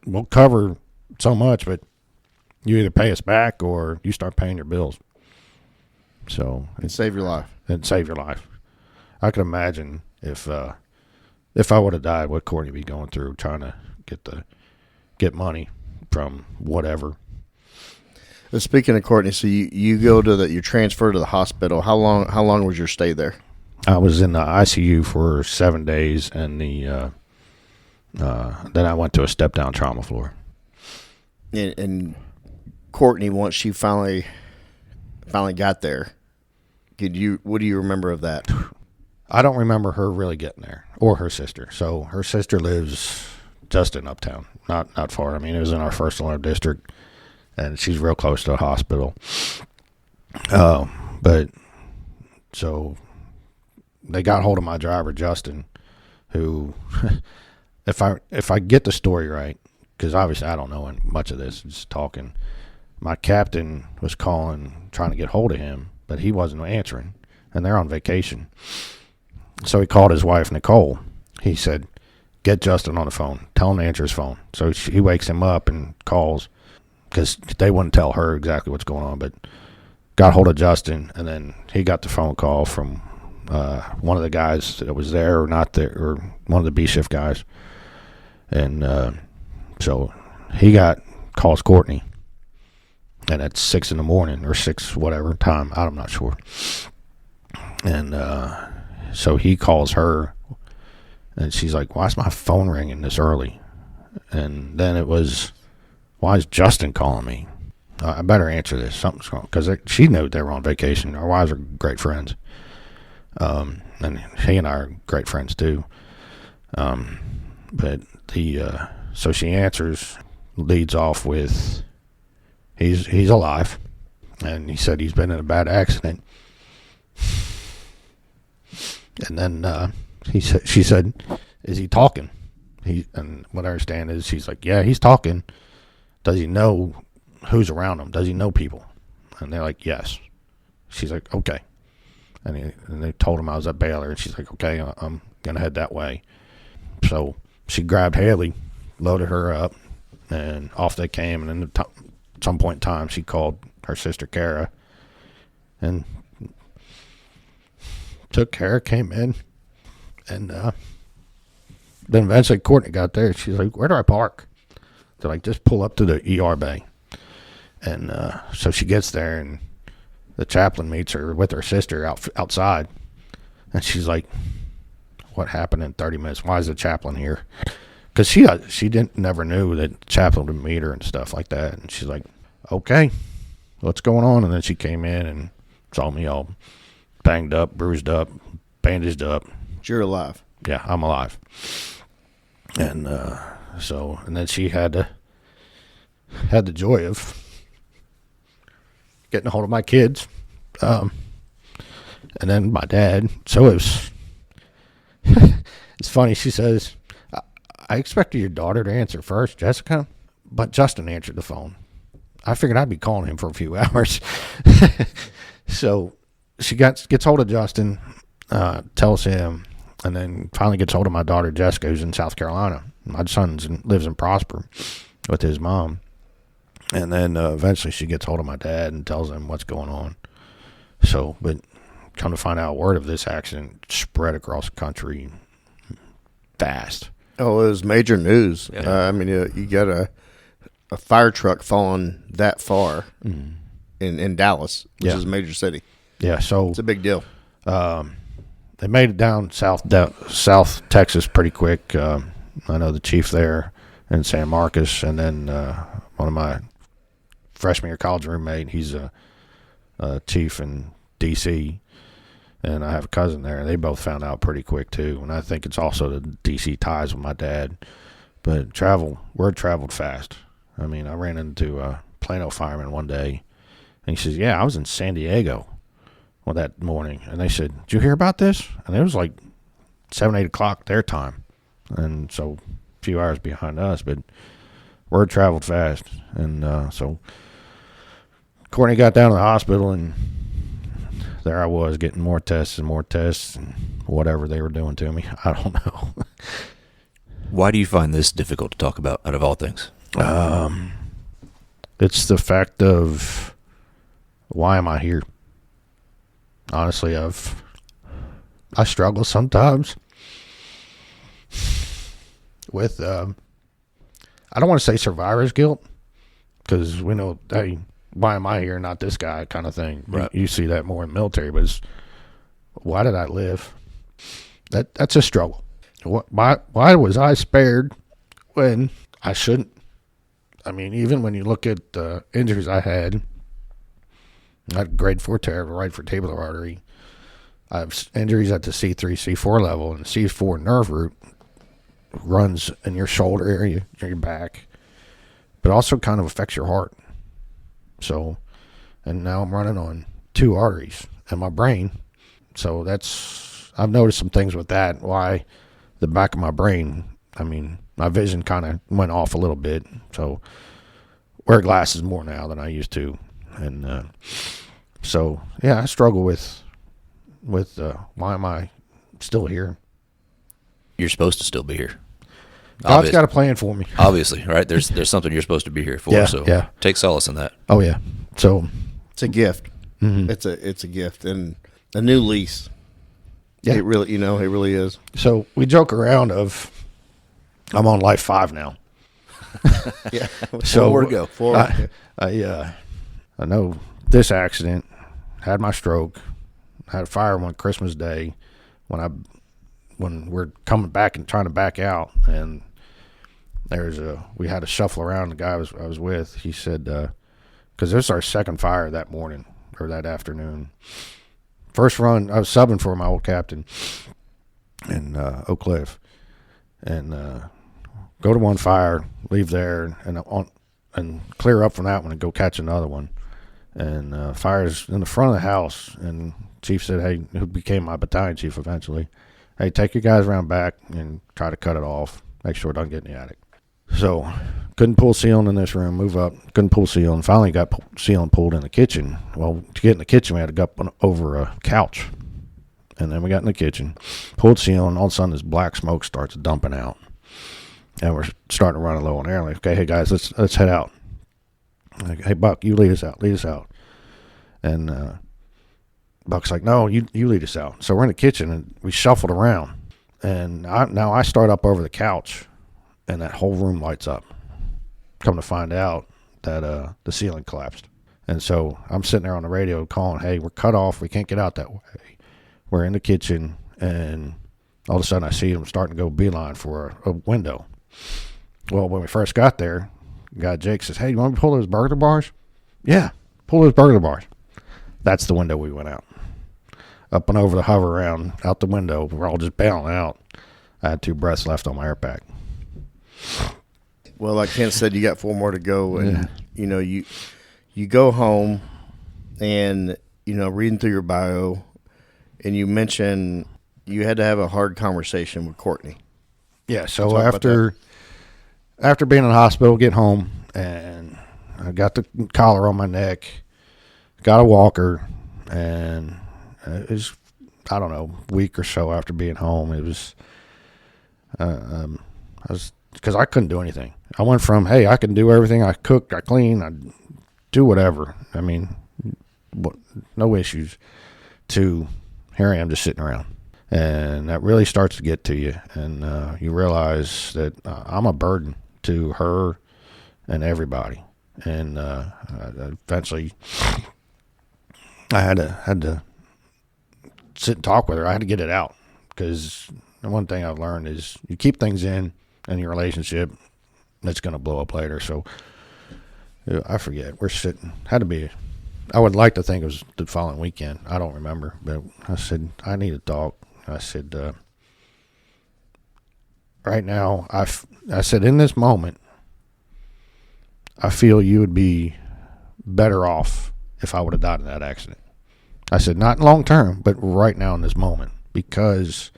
we'll cover so much, but you either pay us back or you start paying your bills. So And save your life. And save your life. I could imagine if I would have died, what Courtney be going through trying to get money from whatever. Speaking of Courtney, so you go to you're transferred to the hospital. How long was your stay there? I was in the ICU for 7 days, and then I went to a step-down trauma floor. And Courtney, once she finally got there, what do you remember of that? I don't remember her really getting there, or her sister. So her sister lives just in Uptown, not far. I mean, it was in our first alarm district, and she's real close to a hospital. But so they got hold of my driver, Justin, who, if I get the story right, because obviously I don't know much of this, just talking. My captain was calling, trying to get hold of him, but he wasn't answering, and they're on vacation. So he called his wife, Nicole. He said, get Justin on the phone. Tell him to answer his phone. So he wakes him up and calls, because they wouldn't tell her exactly what's going on, but got hold of Justin, and then he got the phone call from one of the guys that was there or not there, or one of the B shift guys. And so he calls Courtney. And at 6 a.m. or 6 whatever time, I'm not sure. And so he calls her, and she's like, why is my phone ringing this early? And then it was, why is Justin calling me? I better answer this. Something's wrong. Because she knew they were on vacation. Our wives are great friends. And he and I are great friends too. But so she answers, leads off with, He's alive, and he said he's been in a bad accident. And then she said, "Is he talking?" And what I understand is she's like, "Yeah, he's talking. Does he know who's around him? Does he know people?" And they're like, "Yes." She's like, "Okay." And they told him I was at Baylor, and she's like, "Okay, I'm gonna head that way." So she grabbed Haley, loaded her up, and off they came. And then at some point in time, she called her sister Kara, and took Kara, came in, and then eventually Courtney got there. She's like, "Where do I park?" They're like, "Just pull up to the ER bay." And so she gets there, and the chaplain meets her with her sister outside, and she's like, "What happened in 30 minutes? Why is the chaplain here?" Because she never knew that the chaplain would meet her and stuff like that. And she's like, "Okay, what's going on?" And then she came in and saw me all banged up, bruised up, bandaged up. You're alive. Yeah, I'm alive. And and then she had the joy of getting a hold of my kids, and then my dad. So it was. It's funny. She says, I expected your daughter to answer first, Jessica, but Justin answered the phone. I figured I'd be calling him for a few hours. So she gets hold of Justin, tells him, and then finally gets hold of my daughter, Jessica, who's in South Carolina. My son lives in Prosper with his mom. And then eventually she gets hold of my dad and tells him what's going on. So, but come to find out, word of this accident spread across the country fast. Oh, it was major news. Yeah. I mean, you got a fire truck falling that far in Dallas, which is a major city. Yeah, so it's a big deal. They made it down South Texas pretty quick. I know the chief there in San Marcos, and then one of my freshman year college roommate, he's a chief in D.C., and I have a cousin there. They both found out pretty quick, too, and I think it's also the D.C. ties with my dad. But word traveled fast. I mean, I ran into a Plano fireman one day, and he says, yeah, I was in San Diego that morning. And they said, did you hear about this? And it was like 7, 8 o'clock their time. And so a few hours behind us, but word traveled fast. And so Courtney got down to the hospital, and there I was getting more tests and whatever they were doing to me. I don't know. Why do you find this difficult to talk about, out of all things? It's the fact of, why am I here? Honestly, I struggle sometimes with, I don't want to say survivor's guilt, because we know, hey, why am I here, not this guy kind of thing. Right. You see that more in military, but it's, why did I live? That's a struggle. Why was I spared when I shouldn't? I mean, even when you look at the injuries I had grade 4 tear of a right vertebral artery. I have injuries at the C3, C4 level, and the C4 nerve root runs in your shoulder area, your back, but also kind of affects your heart. So, and now I'm running on 2 arteries in my brain. So I've noticed some things with that, why the back of my brain, I mean, my vision kind of went off a little bit. So, wear glasses more now than I used to. And so, yeah, I struggle with why am I still here? You're supposed to still be here. God's got a plan for me. Obviously, right? There's something you're supposed to be here for. Yeah, so yeah. Take solace in that. Oh yeah. So it's a gift. Mm-hmm. It's a gift and a new lease. Yeah. It really is. So we joke around of I'm on life 5 now. Yeah. So more to go. I know this accident, had my stroke, had a fire one Christmas Day when we're coming back and trying to back out, and we had to shuffle around. The guy I was with, he said, because this is our second fire that morning or that afternoon. First run, I was subbing for my old captain in Oak Cliff, and go to one fire, leave there, and clear up from that one and go catch another one. And fire's in the front of the house, and chief said, hey, who became my battalion chief eventually, hey, take your guys around back and try to cut it off, make sure it doesn't get in the attic. So couldn't pull ceiling in this room, move up, couldn't pull ceiling, finally got ceiling pulled in the kitchen. Well, to get in the kitchen, we had to go up over a couch. And then we got in the kitchen, pulled ceiling, all of a sudden this black smoke starts dumping out. And we're starting to run low on air. Like, okay, hey guys, let's head out. Like, hey Buck, you lead us out. And Buck's like, no, you lead us out. So we're in the kitchen and we shuffled around. And now I start up over the couch, and that whole room lights up. Come to find out that the ceiling collapsed. And so I'm sitting there on the radio calling, hey, we're cut off. We can't get out that way. We're in the kitchen, and all of a sudden I see them starting to go beeline for a window. Well, when we first got there, guy Jake says, hey, you want me to pull those burglar bars? Yeah, pull those burglar bars. That's the window we went out. Up and over the hover around, out the window. We're all just bailing out. I had 2 breaths left on my air pack. Well, like Kent said, you got 4 more to go. And, you go home and, reading through your bio, and you mentioned you had to have a hard conversation with Courtney. Yeah, so Talk about after being in the hospital, get home, and I got the collar on my neck, got a walker, and it was, I don't know, a week or so after being home, it was, because I couldn't do anything. I went from, hey, I can do everything. I cook, I clean, I do whatever. I mean, no issues, to here I am just sitting around. And that really starts to get to you. And you realize that I'm a burden to her and everybody. And eventually I had to sit and talk with her. I had to get it out, because the one thing I've learned is you keep things in your relationship, it's going to blow up later. So I forget. We're sitting. Had to be. I would like to think it was the following weekend. I don't remember. But I said, I need to talk. I said, right now, I said, in this moment, I feel you would be better off if I would have died in that accident. I said, not long term, but right now in this moment, because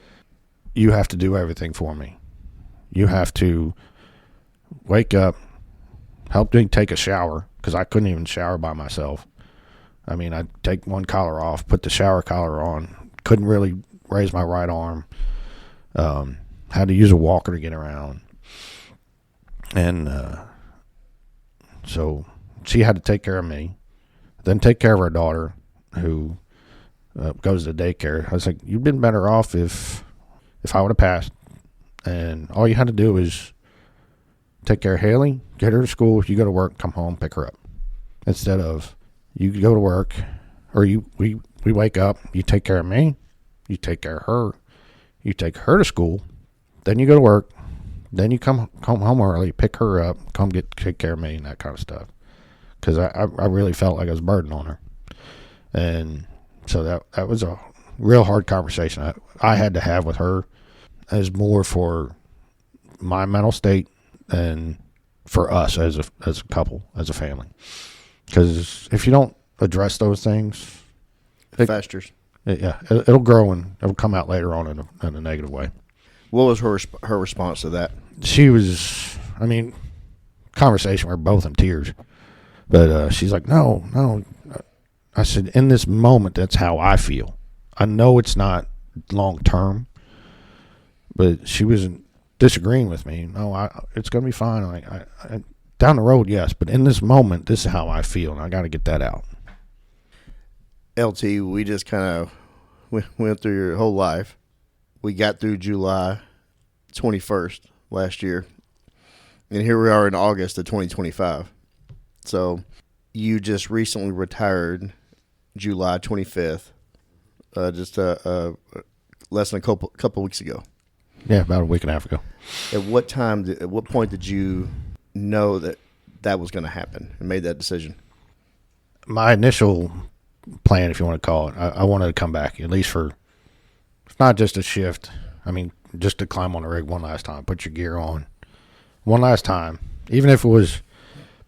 you have to do everything for me. You have to wake up, help me take a shower, because I couldn't even shower by myself. I mean, I'd take one collar off, put the shower collar on, couldn't really raise my right arm, had to use a walker to get around. And so she had to take care of me, then take care of her daughter, who goes to daycare. I was like, you've been better off if I would have passed, and all you had to do is take care of Haley, get her to school, you go to work, come home, pick her up. Instead of you go to work, or we wake up, you take care of me, you take care of her, you take her to school, then you go to work, then you come home early, pick her up, take care of me, and that kind of stuff. Because I really felt like I was a burden on her. And so that was a real hard conversation I had to have with her, as more for my mental state and for us as a couple, as a family. Because if you don't address those things, It festers. It'll grow, and it'll come out later on in a negative way. What was her response to that? She was, I mean, conversation, we're both in tears. But she's like, no. I said, in this moment, that's how I feel. I know it's not long term, but she wasn't disagreeing with me. No, it's going to be fine. I down the road, yes, but in this moment, this is how I feel, and I got to get that out. LT, we just kind of went through your whole life. We got through July 21st last year, and here we are in August of 2025. So you just recently retired July 25th, just less than a couple weeks ago. Yeah, about a week and a half ago. At what point did you know that was going to happen and made that decision? My initial plan, if you want to call it, I wanted to come back, at least for, not just a shift. I mean, just to climb on the rig one last time, put your gear on one last time, even if it was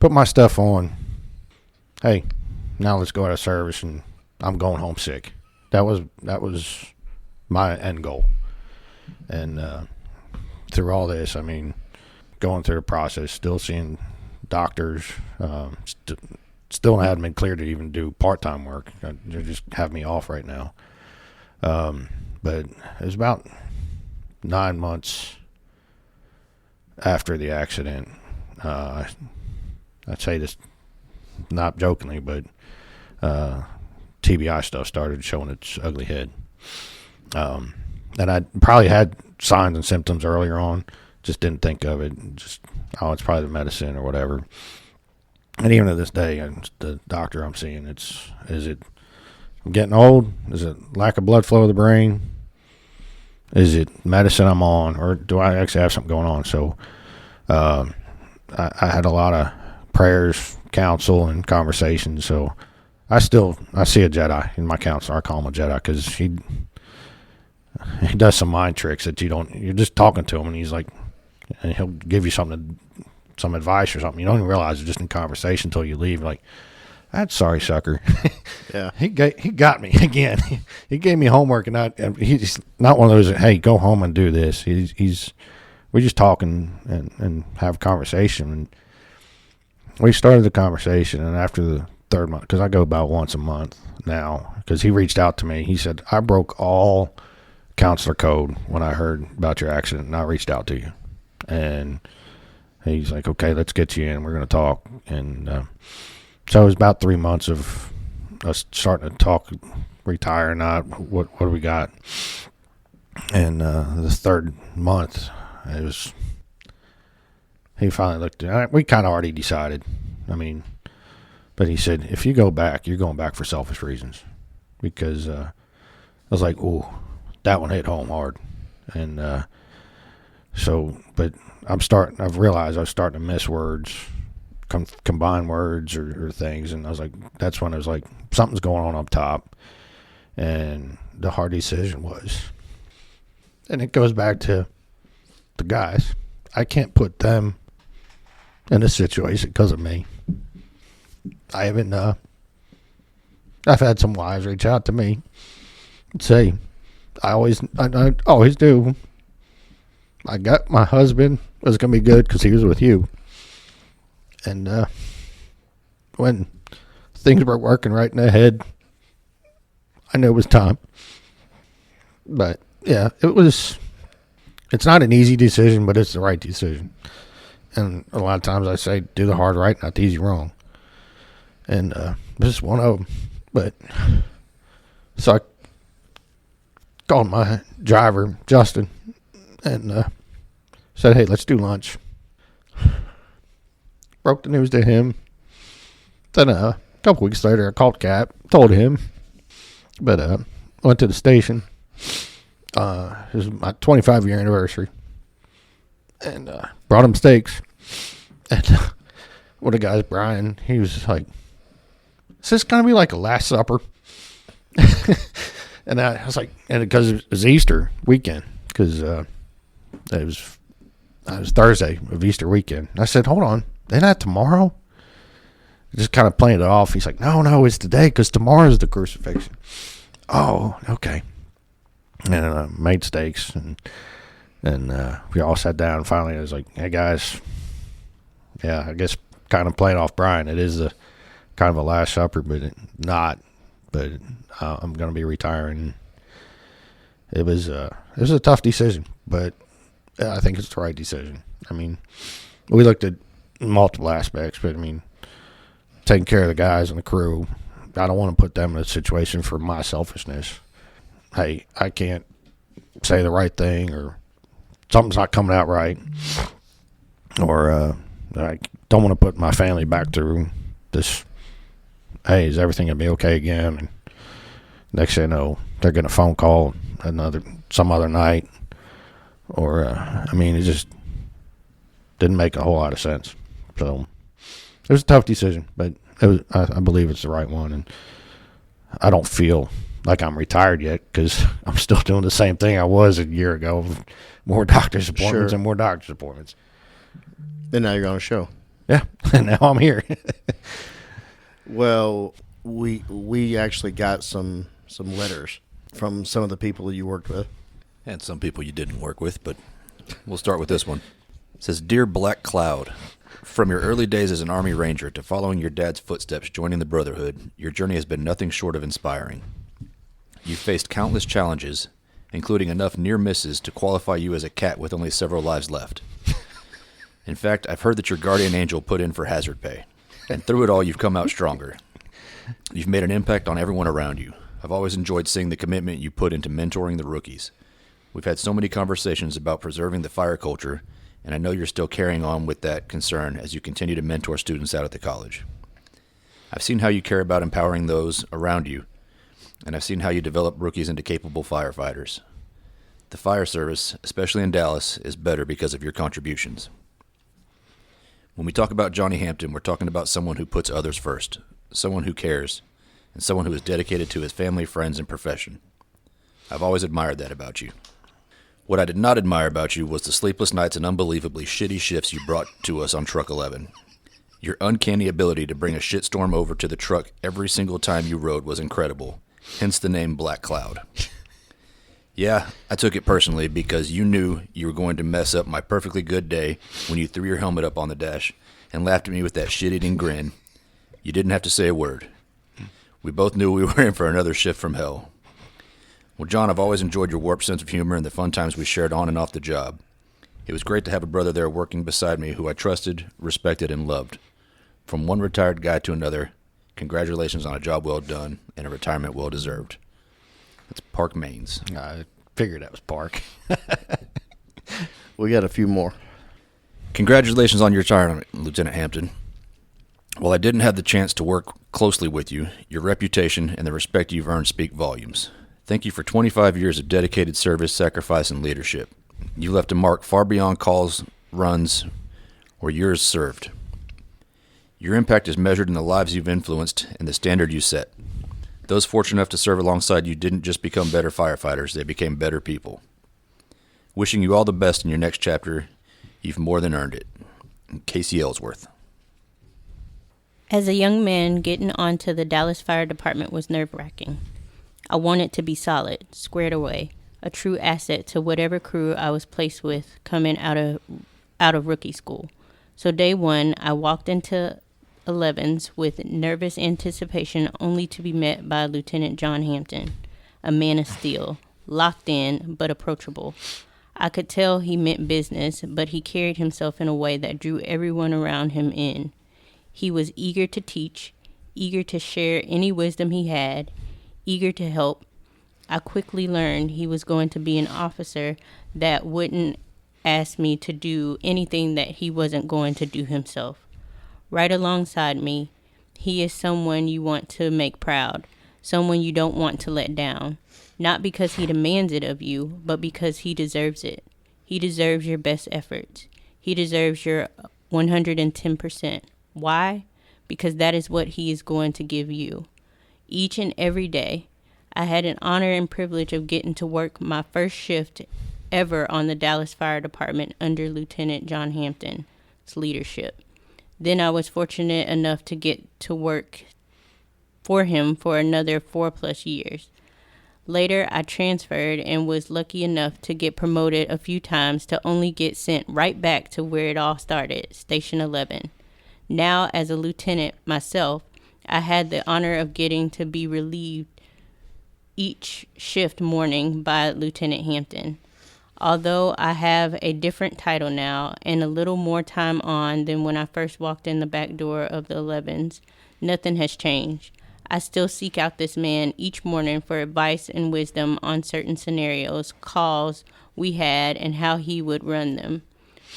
put my stuff on. Hey, now let's go out of service, and I'm going home sick. That was my end goal. And through all this, I mean, going through the process, still seeing doctors, still hadn't been cleared to even do part-time work. They just have me off right now. But it was about 9 months after the accident. I say this not jokingly, but TBI stuff started showing its ugly head. And I probably had signs and symptoms earlier on, just didn't think of it. Just, it's probably the medicine or whatever. And even to this day, the doctor I'm seeing, is it I'm getting old? Is it lack of blood flow to the brain? Is it medicine I'm on? Or do I actually have something going on? So I had a lot of prayers, counsel, and conversations. So I see a Jedi in my counselor. I call him a Jedi because he does some mind tricks that you're just talking to him, and he's like, and he'll give you some advice or something. You don't even realize it's just in conversation until you leave. You're like, that's sorry, sucker. Yeah. He got me again. He gave me homework, and he's not one of those, hey, go home and do this. He's we just talk and have a conversation. And we started the conversation, and after the third month, because I go about once a month now, because he reached out to me. He said, I broke all counselor code when I heard about your accident, and I reached out to you. And he's like, okay, let's get you in. We're going to talk. And so it was about 3 months of us starting to talk, retire or not, what do we got? And the third month, he finally looked at it. We kind of already decided. I mean, but he said, if you go back, you're going back for selfish reasons. Because I was like, ooh, that one hit home hard. And but I've realized I was starting to miss words, combine words or things. And I was like, that's when I was like, something's going on up top. And the hard decision was, and it goes back to the guys. I can't put them in this situation because of me. I haven't, I've had some wives reach out to me and say, I always do. I got my husband was going to be good because he was with you. And when things were working right in the head, I knew it was time. But yeah, it's not an easy decision, but it's the right decision. And a lot of times I say, do the hard right, not the easy wrong. And this is one of them. But so I called my driver, Justin, and said, hey, let's do lunch. Broke the news to him. Then a couple weeks later, I called Cap, told him. But went to the station. It was my 25-year anniversary. And brought him steaks. And one of the guys, Brian, he was like, is this going to be like a Last Supper? And I was like, and because it was Easter weekend, because it was Thursday of Easter weekend. I said, hold on, ain't that tomorrow? Just kind of playing it off. He's like, no, it's today because tomorrow's the crucifixion. Oh, okay. And made steaks, and we all sat down. And finally, I was like, hey, guys, yeah, I guess kind of playing off Brian. It is a kind of a Last Supper, but not. But I'm going to be retiring. It was a tough decision, but I think it's the right decision. I mean, we looked at multiple aspects, but I mean, taking care of the guys and the crew, I don't want to put them in a situation for my selfishness. Hey, I can't say the right thing, or something's not coming out right, or I don't want to put my family back through this. Hey, is everything gonna be okay again? And next thing you know, they're getting a phone call some other night, or I mean, it just didn't make a whole lot of sense. So it was a tough decision, but I believe it's the right one, and I don't feel like I'm retired yet because I'm still doing the same thing I was a year ago. More doctor's appointments and more doctor's appointments. And now you're on a show. Yeah, and now I'm here. Well, we actually got some letters from some of the people you worked with. And some people you didn't work with, but we'll start with this one. It says, Dear Black Cloud, from your early days as an Army Ranger to following your dad's footsteps joining the Brotherhood, your journey has been nothing short of inspiring. You've faced countless challenges, including enough near misses to qualify you as a cat with only several lives left. In fact, I've heard that your guardian angel put in for hazard pay, and through it all, you've come out stronger. You've made an impact on everyone around you. I've always enjoyed seeing the commitment you put into mentoring the rookies. We've had so many conversations about preserving the fire culture, and I know you're still carrying on with that concern as you continue to mentor students out at the college. I've seen how you care about empowering those around you, and I've seen how you develop rookies into capable firefighters. The fire service, especially in Dallas, is better because of your contributions. When we talk about Johnny Hampton, we're talking about someone who puts others first, someone who cares, and someone who is dedicated to his family, friends, and profession. I've always admired that about you. What I did not admire about you was the sleepless nights and unbelievably shitty shifts you brought to us on Truck 11. Your uncanny ability to bring a shitstorm over to the truck every single time you rode was incredible, hence the name Black Cloud. Yeah, I took it personally because you knew you were going to mess up my perfectly good day when you threw your helmet up on the dash and laughed at me with that shit-eating grin. You didn't have to say a word. We both knew we were in for another shift from hell. Well, John, I've always enjoyed your warped sense of humor and the fun times we shared on and off the job. It was great to have a brother there working beside me who I trusted, respected, and loved. From one retired guy to another, congratulations on a job well done and a retirement well deserved. That's Park Mains. I figured that was Park. We got a few more. Congratulations on your retirement, Lieutenant Hampton. While I didn't have the chance to work closely with you, your reputation and the respect you've earned speak volumes. Thank you for 25 years of dedicated service, sacrifice, and leadership. You left a mark far beyond calls, runs, or years served. Your impact is measured in the lives you've influenced and the standard you set. Those fortunate enough to serve alongside you didn't just become better firefighters, they became better people. Wishing you all the best in your next chapter. You've more than earned it. Casey Ellsworth. As a young man, getting onto the Dallas Fire Department was nerve-wracking. I wanted to be solid, squared away, a true asset to whatever crew I was placed with coming out of rookie school. So day one, I walked into 11s with nervous anticipation, only to be met by Lieutenant John Hampton, a man of steel, locked in but approachable. I could tell he meant business, but he carried himself in a way that drew everyone around him in. He was eager to teach, eager to share any wisdom he had, eager to help. I quickly learned he was going to be an officer that wouldn't ask me to do anything that he wasn't going to do himself. Right alongside me, he is someone you want to make proud, someone you don't want to let down, not because he demands it of you, but because he deserves it. He deserves your best efforts. He deserves your 110%. Why? Because that is what he is going to give you. Each and every day, I had an honor and privilege of getting to work my first shift ever on the Dallas Fire Department under Lieutenant John Hampton's leadership. Then I was fortunate enough to get to work for him for another 4+ years. Later, I transferred and was lucky enough to get promoted a few times to only get sent right back to where it all started, Station 11. Now, as a lieutenant myself, I had the honor of getting to be relieved each shift morning by Lieutenant Hampton. Although I have a different title now and a little more time on than when I first walked in the back door of the 11s, nothing has changed. I still seek out this man each morning for advice and wisdom on certain scenarios, calls we had, and how he would run them.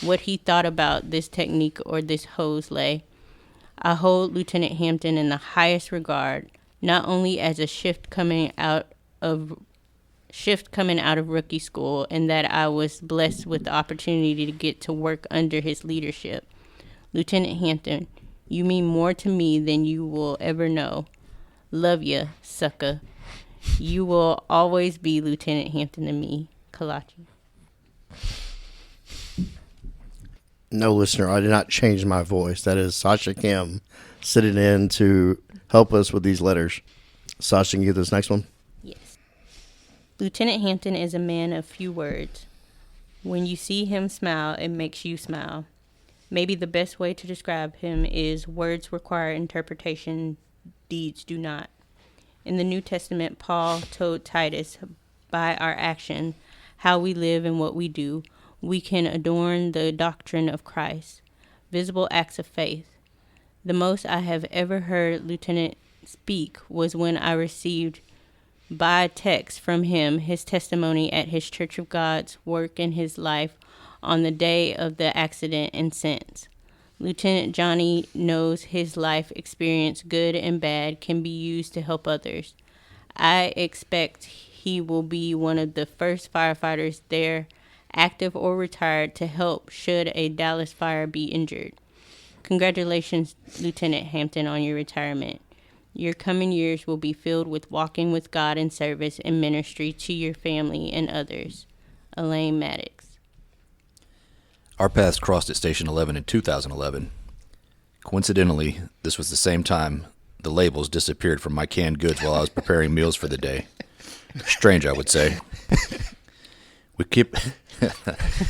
What he thought about this technique or this hose lay. I hold Lieutenant Hampton in the highest regard, not only as a shift coming out of rookie school, and that I was blessed with the opportunity to get to work under his leadership. Lieutenant Hampton, you mean more to me than you will ever know. Love ya, sucker. You will always be Lieutenant Hampton to me, Kalachi. No, listener, I did not change my voice. That is Sasha Kim sitting in to help us with these letters. Sasha, can you get this next one? Yes. Lieutenant Hampton is a man of few words. When you see him smile, it makes you smile. Maybe the best way to describe him is words require interpretation, deeds do not. In the New Testament, Paul told Titus, by our action, how we live and what we do, we can adorn the doctrine of Christ. Visible acts of faith. The most I have ever heard Lieutenant speak was when I received by text from him his testimony at his Church of God's work in his life on the day of the accident and since. Lieutenant Johnny knows his life experience, good and bad, can be used to help others. I expect he will be one of the first firefighters there, active or retired, to help should a Dallas fire be injured. Congratulations, Lieutenant Hampton, on your retirement. Your coming years will be filled with walking with God in service and ministry to your family and others. Elaine Maddox. Our paths crossed at Station 11 in 2011. Coincidentally, this was the same time the labels disappeared from my canned goods while I was preparing meals for the day. Strange, I would say.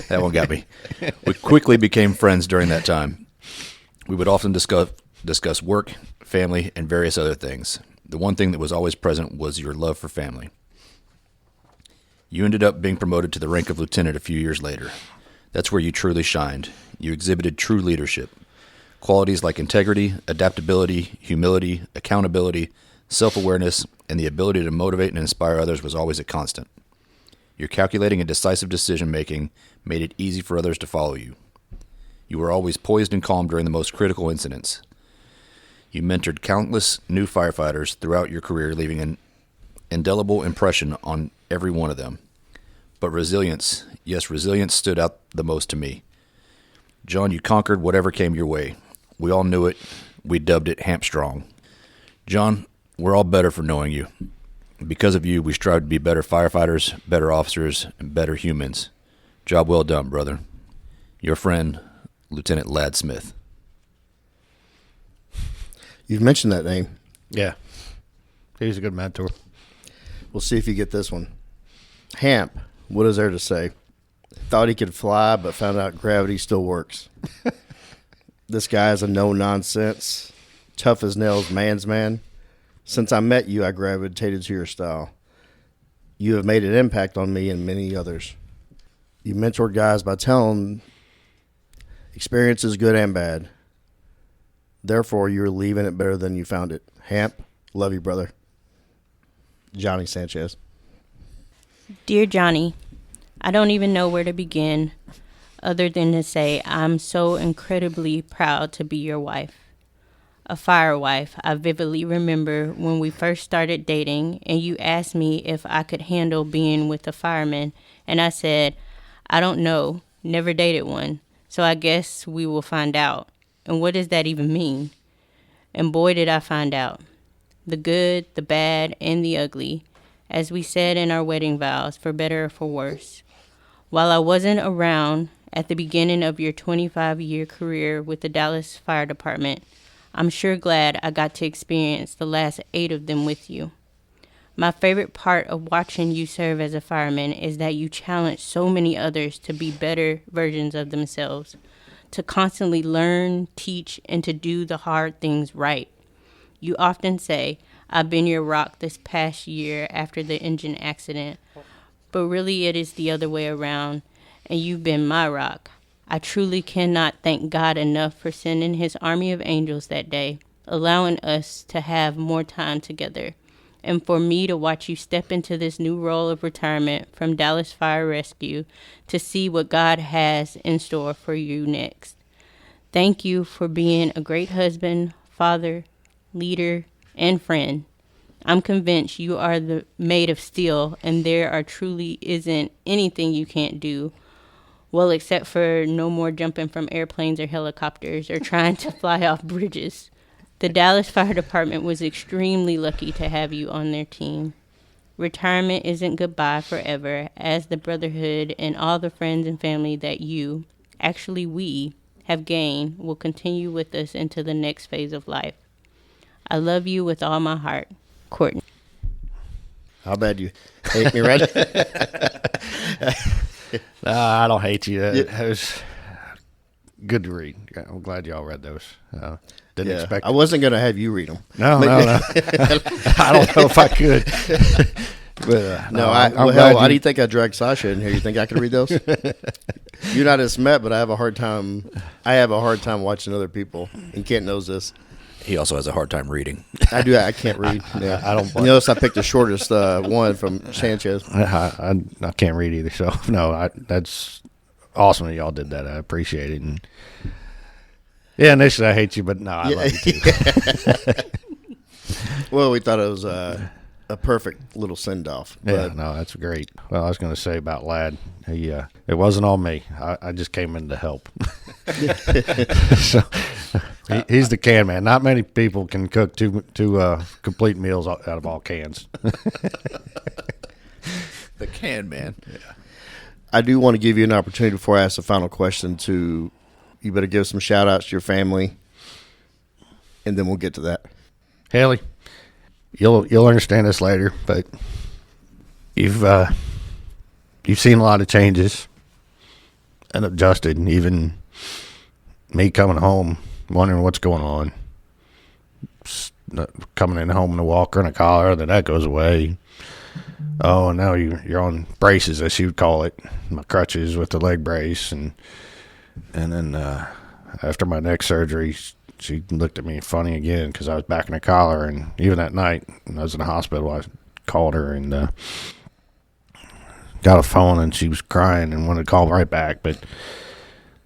That one got me. We quickly became friends during that time. We would often discuss work, family, and various other things. The one thing that was always present was your love for family. You ended up being promoted to the rank of lieutenant a few years later. That's where you truly shined. You exhibited true leadership. Qualities like integrity, adaptability, humility, accountability, self-awareness, and the ability to motivate and inspire others was always a constant. Your calculating and decisive decision-making made it easy for others to follow you. You were always poised and calm during the most critical incidents. You mentored countless new firefighters throughout your career, leaving an indelible impression on every one of them. But resilience stood out the most to me. John, you conquered whatever came your way. We all knew it. We dubbed it Hampstrong. John, we're all better for knowing you. Because of you, we strive to be better firefighters, better officers, and better humans. Job well done, brother. Your friend, Lieutenant Ladd Smith. You've mentioned that name. Yeah. He's a good mentor. We'll see if you get this one. Hamp, what is there to say? Thought he could fly, but found out gravity still works. This guy is a no-nonsense, tough as nails man's man. Since I met you, I gravitated to your style. You have made an impact on me and many others. You mentored guys by telling experiences good and bad. Therefore, you're leaving it better than you found it. Hamp, love you, brother. Johnny Sanchez. Dear Johnny, I don't even know where to begin other than to say I'm so incredibly proud to be your wife. A fire wife. I vividly remember when we first started dating and you asked me if I could handle being with a fireman, and I said, I don't know, never dated one, so I guess we will find out. And what does that even mean? And boy, did I find out. The good, the bad, and the ugly, as we said in our wedding vows, for better or for worse. While I wasn't around at the beginning of your 25-year career with the Dallas Fire Department, I'm sure glad I got to experience the last 8 of them with you. My favorite part of watching you serve as a fireman is that you challenge so many others to be better versions of themselves, to constantly learn, teach, and to do the hard things right. You often say, I've been your rock this past year after the engine accident, but really it is the other way around, and you've been my rock. I truly cannot thank God enough for sending his army of angels that day, allowing us to have more time together, and for me to watch you step into this new role of retirement from Dallas Fire Rescue to see what God has in store for you next. Thank you for being a great husband, father, leader, and friend. I'm convinced you are made of steel, and there truly isn't anything you can't do. Well, except for no more jumping from airplanes or helicopters or trying to fly off bridges. The Dallas Fire Department was extremely lucky to have you on their team. Retirement isn't goodbye forever, as the brotherhood and all the friends and family that you, actually we, have gained will continue with us into the next phase of life. I love you with all my heart. Courtney. How bad you hate me, right? I don't hate you. It was good to read. I'm glad y'all read those. Didn't expect it. I wasn't going to have you read them. No. I don't know if I could. But, why do you think I dragged Sasha in here? You think I could read those? You and I just met, but I have a hard time watching other people. And Kent knows this. He also has a hard time reading. I do. I can't read. Yeah. I don't. You notice I picked the shortest one from Sanchez. I can't read either. So no, that's awesome that y'all did that. I appreciate it. And yeah, initially I hate you, but no, I love you too. Well, we thought it was a perfect little send off. Yeah, no, that's great. Well, I was going to say about Ladd, it wasn't all me. I just came in to help. So he's the can man. Not many people can cook two complete meals out of all cans. The can man. Yeah. I do want to give you an opportunity before I ask the final question you better give some shout outs to your family, and then we'll get to that. Haley, you'll understand this later, but you've seen a lot of changes and adjusted. Even me coming home, wondering what's going on. Coming in home in a walker and a collar, then that goes away. Oh, and now you're on braces, as she would call it, my crutches with the leg brace, and then after my neck surgery, she looked at me funny again because I was back in a collar, and even that night when I was in the hospital, I called her and got a phone, and she was crying and wanted to call right back, but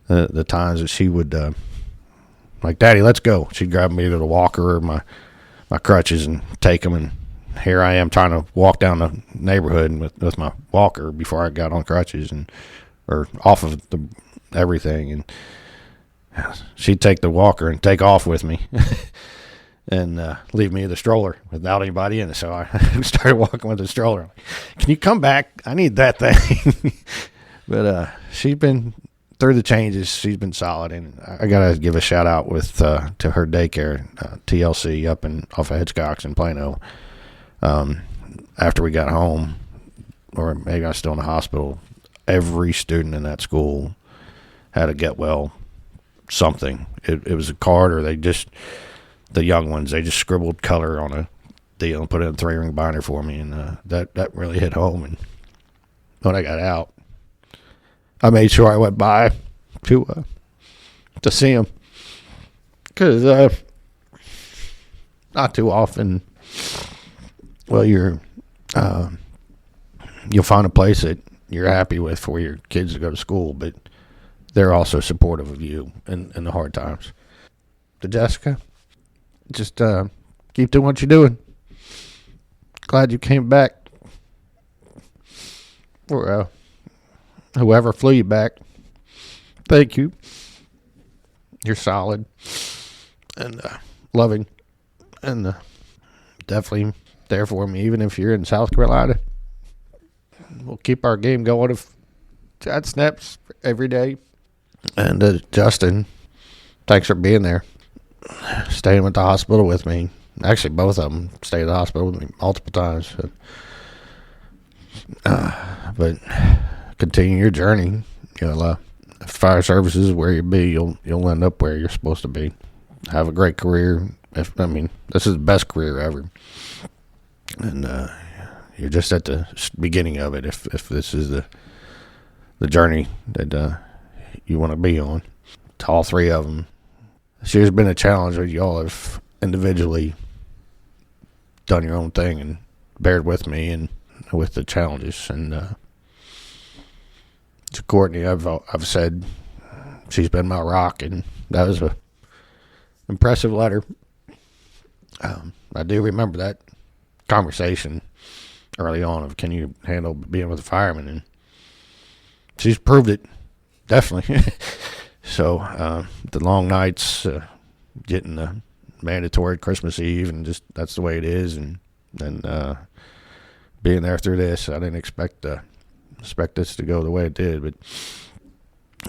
the times that she would like, Daddy, let's go, she'd grab me to the walker or my crutches and take them, and here I am trying to walk down the neighborhood with my walker before I got on crutches or off of everything, and she'd take the walker and take off with me and leave me in the stroller without anybody in it. So I started walking with the stroller. Can you come back? I need that thing. But she's been through the changes. She's been solid, and I gotta give a shout out to her daycare, TLC, up off of Hitchcock's in Plano. After we got home, or maybe I was still in the hospital, every student in that school had a get well something. It was a card, or the young ones, they just scribbled color on a deal and put it in a 3-ring binder for me, and that really hit home. And when I got out, I made sure I went by to see them, because not too often, well, you'll find a place that you're happy with for your kids to go to school, but they're also supportive of you in the hard times. To Jessica, just keep doing what you're doing. Glad you came back. Or whoever flew you back, thank you. You're solid and loving, and definitely there for me, even if you're in South Carolina. We'll keep our game going if Chad snaps every day. And Justin, thanks for being there, staying at the hospital with me. Actually, both of them stayed at the hospital with me multiple times. So, but continue your journey. Fire services is where you be. You'll end up where you're supposed to be. Have a great career. This is the best career ever. And you're just at the beginning of it. If this is the journey that you want to be on, to all three of them, there's been a challenge where y'all have individually done your own thing and bared with me and with the challenges. And to Courtney, I've said she's been my rock, and that was a impressive letter. I do remember that conversation early on of, can you handle being with a fireman? And she's proved it, definitely. So the long nights, getting the mandatory Christmas Eve, and just that's the way it is. And being there through this, I didn't expect this to go the way it did, but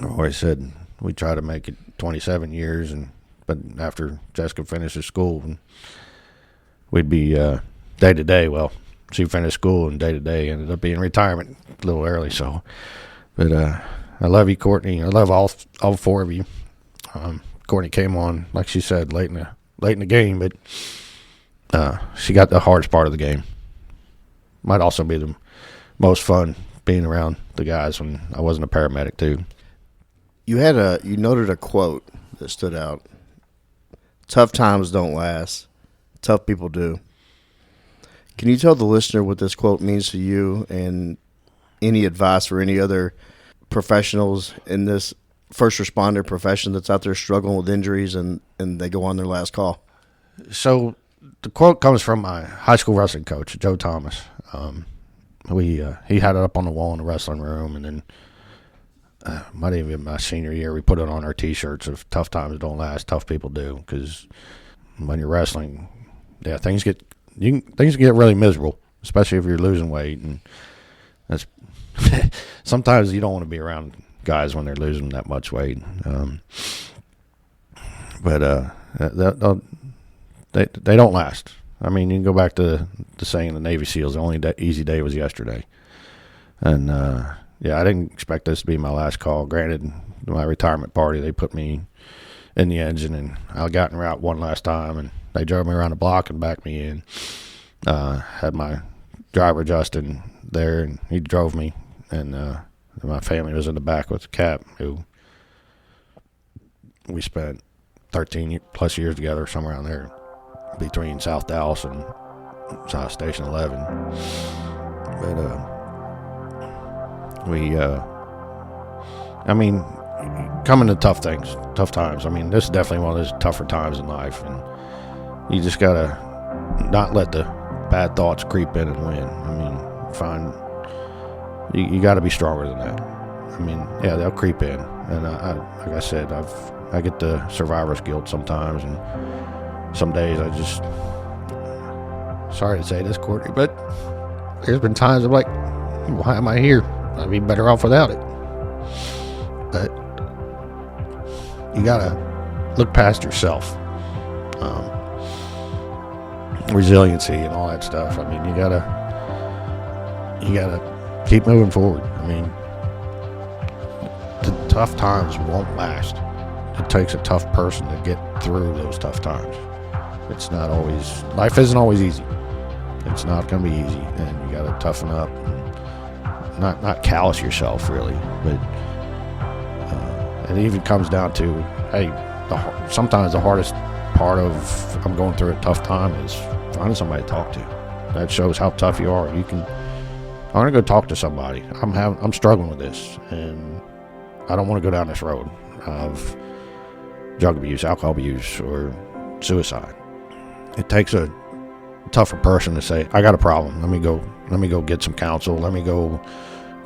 I always said we try to make it 27 years, but after Jessica finishes school, we'd be day to day. Well, she finished school, and day to day ended up being retirement a little early. So, but I love you, Courtney. I love all four of you. Courtney came on, like she said, late in the game, but she got the hardest part of the game. Might also be the most fun, being around the guys when I wasn't a paramedic too. You noted a quote that stood out. Tough times don't last. Tough people do. Can you tell the listener what this quote means to you, and any advice for any other professionals in this first responder profession that's out there struggling with injuries and they go on their last call? So the quote comes from my high school wrestling coach, Joe Thomas. He had it up on the wall in the wrestling room, and then might even been my senior year, we put it on our T-shirts of "Tough times don't last, tough people do." Because when you're wrestling, things get really miserable, especially if you're losing weight, and that's sometimes you don't want to be around guys when they're losing that much weight. But they don't last. I mean, you can go back to the saying the Navy SEALs, the only easy day was yesterday. And, yeah, I didn't expect this to be my last call. Granted, my retirement party, they put me in the engine, and I got en route one last time, and they drove me around the block and backed me in. Had my driver, Justin, there, and he drove me, and my family was in the back with the Cap, who we spent 13 plus years together, somewhere around there, between South Dallas and South Station 11. But I mean, coming to tough times. I mean, this is definitely one of those tougher times in life, and you just gotta not let the bad thoughts creep in and win. I mean, you got to be stronger than that. I mean, yeah, they'll creep in, and like I said, I get the survivor's guilt sometimes, and some days I just, sorry to say this, Courtney, but there's been times I'm like, why am I here? I'd be better off without it. But you gotta look past yourself. Resiliency and all that stuff. I mean, you gotta keep moving forward. I mean, the tough times won't last. It takes a tough person to get through those tough times. It's not always, life isn't always easy. It's not going to be easy, and you got to toughen up and not callous yourself, really. But it even comes down to, hey, sometimes the hardest part of I'm going through a tough time is finding somebody to talk to. That shows how tough you are. I'm gonna go talk to somebody. I'm struggling with this, and I don't want to go down this road of drug abuse, alcohol abuse, or suicide. It takes a tougher person to say, I got a problem. Let me go get some counsel. Let me go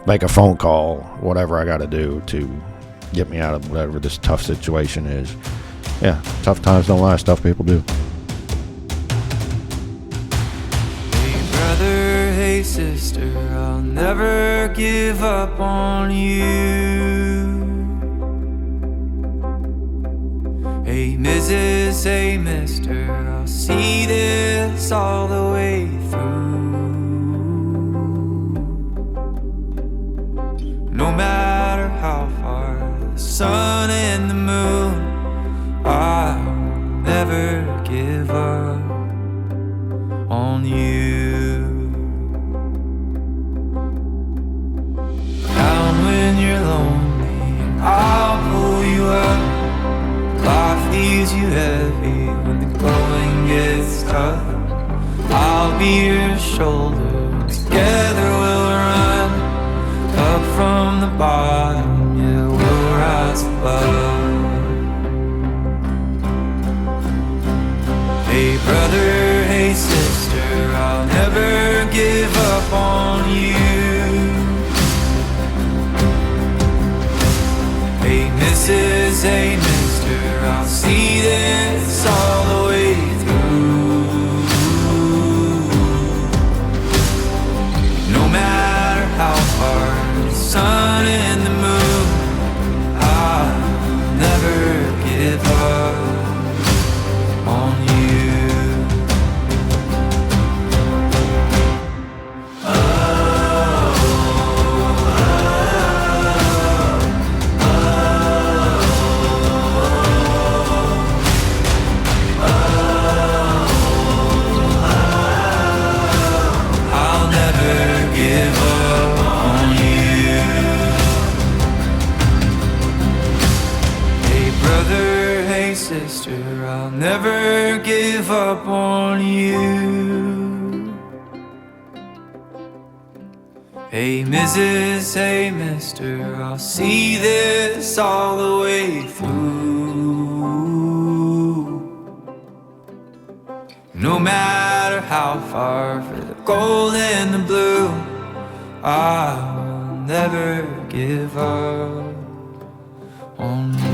make a phone call, whatever I got to do to get me out of whatever this tough situation is. Yeah, tough times don't last. Tough people do. Hey brother, hey sister, I'll never give up on you. Hey Mrs., hey mister, I'll see this all the way through. No matter how far the sun and the moon, I'll never give up on you. Down when you're lonely, I'll pull you up. Life leaves you heavy when the going gets tough. I'll be your shoulder, together we'll run up from the bottom, yeah, we'll rise above. Hey brother, hey sister, I'll never give up on you. Hey Mrs., hey mister, I'll see this all the way through. No matter how far the sun and the moon, I'll never give up on you. Sister, I'll never give up on you. Hey Mrs., hey mister, I'll see this all the way through. No matter how far, for the gold and the blue, I'll never give up on you.